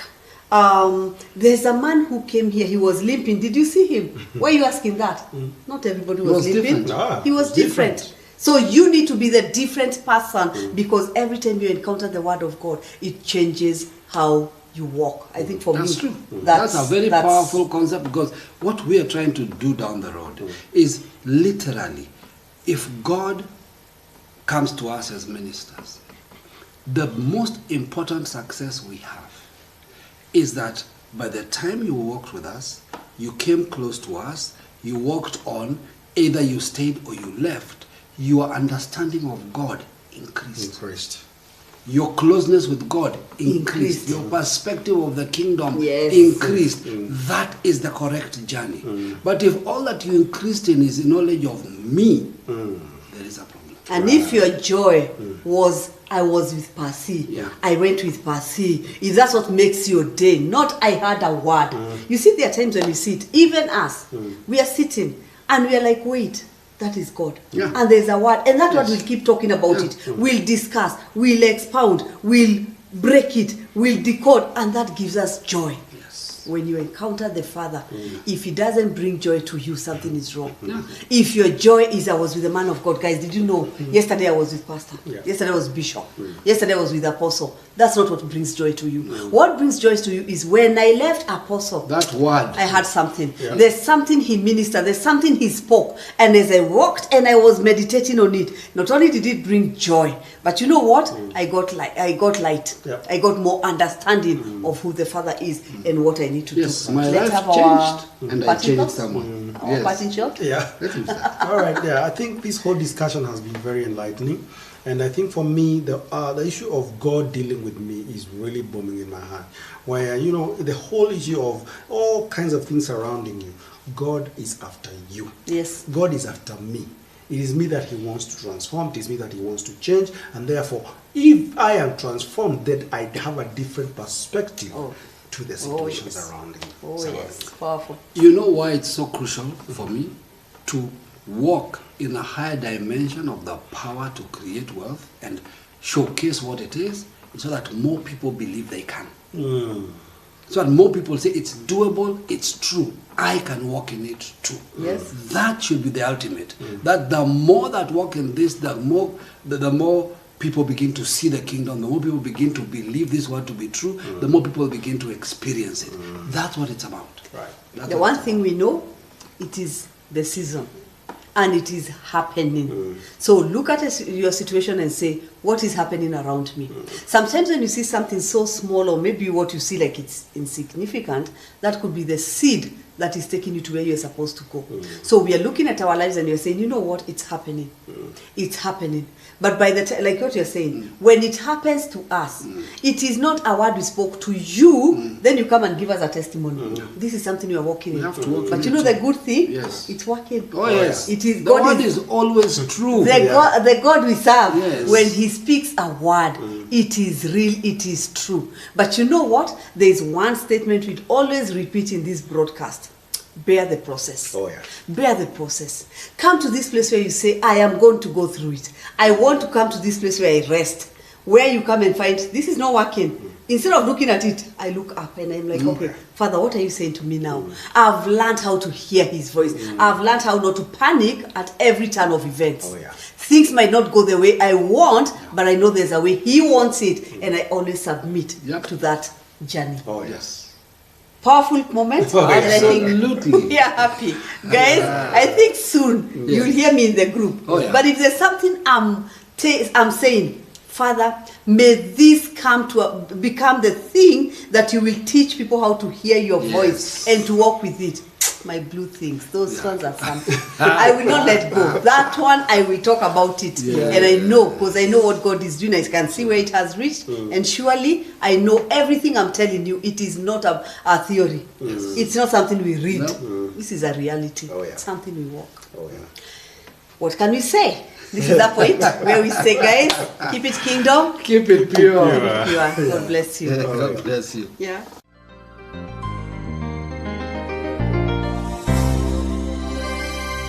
There's a man who came here. He was limping. Did you see him? Why are you asking that? Not everybody was limping. Different. He was different. So you need to be the different person, because every time you encounter the word of God, it changes how you walk. I think for That's me, true. That's a very powerful concept, because what we are trying to do down the road is literally, if God comes to us as ministers, the most important success we have is that by the time you walked with us, you came close to us, you walked on, either you stayed or you left, your understanding of God increased. Your closeness with God increased. Your perspective of the kingdom increased. That is the correct journey. But if all that you increased in is knowledge of me, there is a problem. And if your joy was, I was with Percy, I went with Percy, if that's what makes your day, not I heard a word. You see, there are times when we sit, even us, we are sitting and we are like, wait, that is God. And there's a word, and that word we'll keep talking about it. We'll discuss, we'll expound, we'll break it, we'll decode, and that gives us joy. When you encounter the Father, if he doesn't bring joy to you, something is wrong. If your joy is, I was with the man of God. Guys, did you know, yesterday I was with Pastor, yesterday I was Bishop, yesterday I was with Apostle. That's not what brings joy to you. What brings joy to you is when I left Apostle, that word, I had something. There's something he ministered, there's something he spoke, and as I walked and I was meditating on it, not only did it bring joy, but you know what? I got light. I got more understanding of who the Father is and what I need to do. My Let's life have changed, and I changed someone. Parting shot? All right. I think this whole discussion has been very enlightening, and I think for me, the issue of God dealing with me is really booming in my heart. Where the whole issue of all kinds of things surrounding you, God is after you. Yes. God is after me. It is me that he wants to transform. It is me that he wants to change. And therefore, if I am transformed, then I have a different perspective to the situations around me. Yes, powerful. You know why it's so crucial for me to walk in a higher dimension of the power to create wealth and showcase what it is, so that more people believe they can. So that more people say it's doable, it's true, I can walk in it too. Yes. That should be the ultimate. That the more that walk in this, the more people begin to see the kingdom, the more people begin to believe this word to be true, the more people begin to experience it. That's what it's about. Right. The one thing we know, it is the season. And it is happening. So look at your situation and say, what is happening around me? Sometimes when you see something so small, or maybe what you see like it's insignificant, that could be the seed that is taking you to where you're supposed to go. So we are looking at our lives and you're saying, you know what, it's happening. It's happening. But by the time, like what you're saying, when it happens to us, it is not a word we spoke to you, then you come and give us a testimony. This is something we are walking in. Have to walk but in you know it. the good thing? Yes. It's working. Oh yes. It is. The God word is always true. the God we serve, Yes. when he speaks a word, it is real, it is true. But you know what? There is one statement we always repeat in this broadcast. Bear the process. Oh, yeah. Bear the process. Come to this place where you say, I am going to go through it. I want to come to this place where I rest. Where you come and find, this is not working. Instead of looking at it, I look up and I'm like, okay, Father, what are you saying to me now? I've learned how to hear his voice. I've learned how not to panic at every turn of events. Oh, yeah. Things might not go the way I want, but I know there's a way he wants it, and I always submit to that journey. Oh, yes. Powerful moment. Oh, and I think absolutely. we are happy. Guys, I think soon you'll hear me in the group. Oh, yeah. But if there's something I'm saying, Father, may this become the thing that you will teach people how to hear your voice and to walk with it. My blue things, those ones are something. I will not let go. That one, I will talk about it. And I know, because I know what God is doing. I can see where it has reached. And surely, I know everything I'm telling you, it is not a theory. It's not something we read. This is a reality. Oh, yeah. It's something we walk. Oh, yeah. What can we say? This is the point where we say, guys, keep it kingdom. Keep it pure. Keep it pure. God bless you. God bless you. Yeah.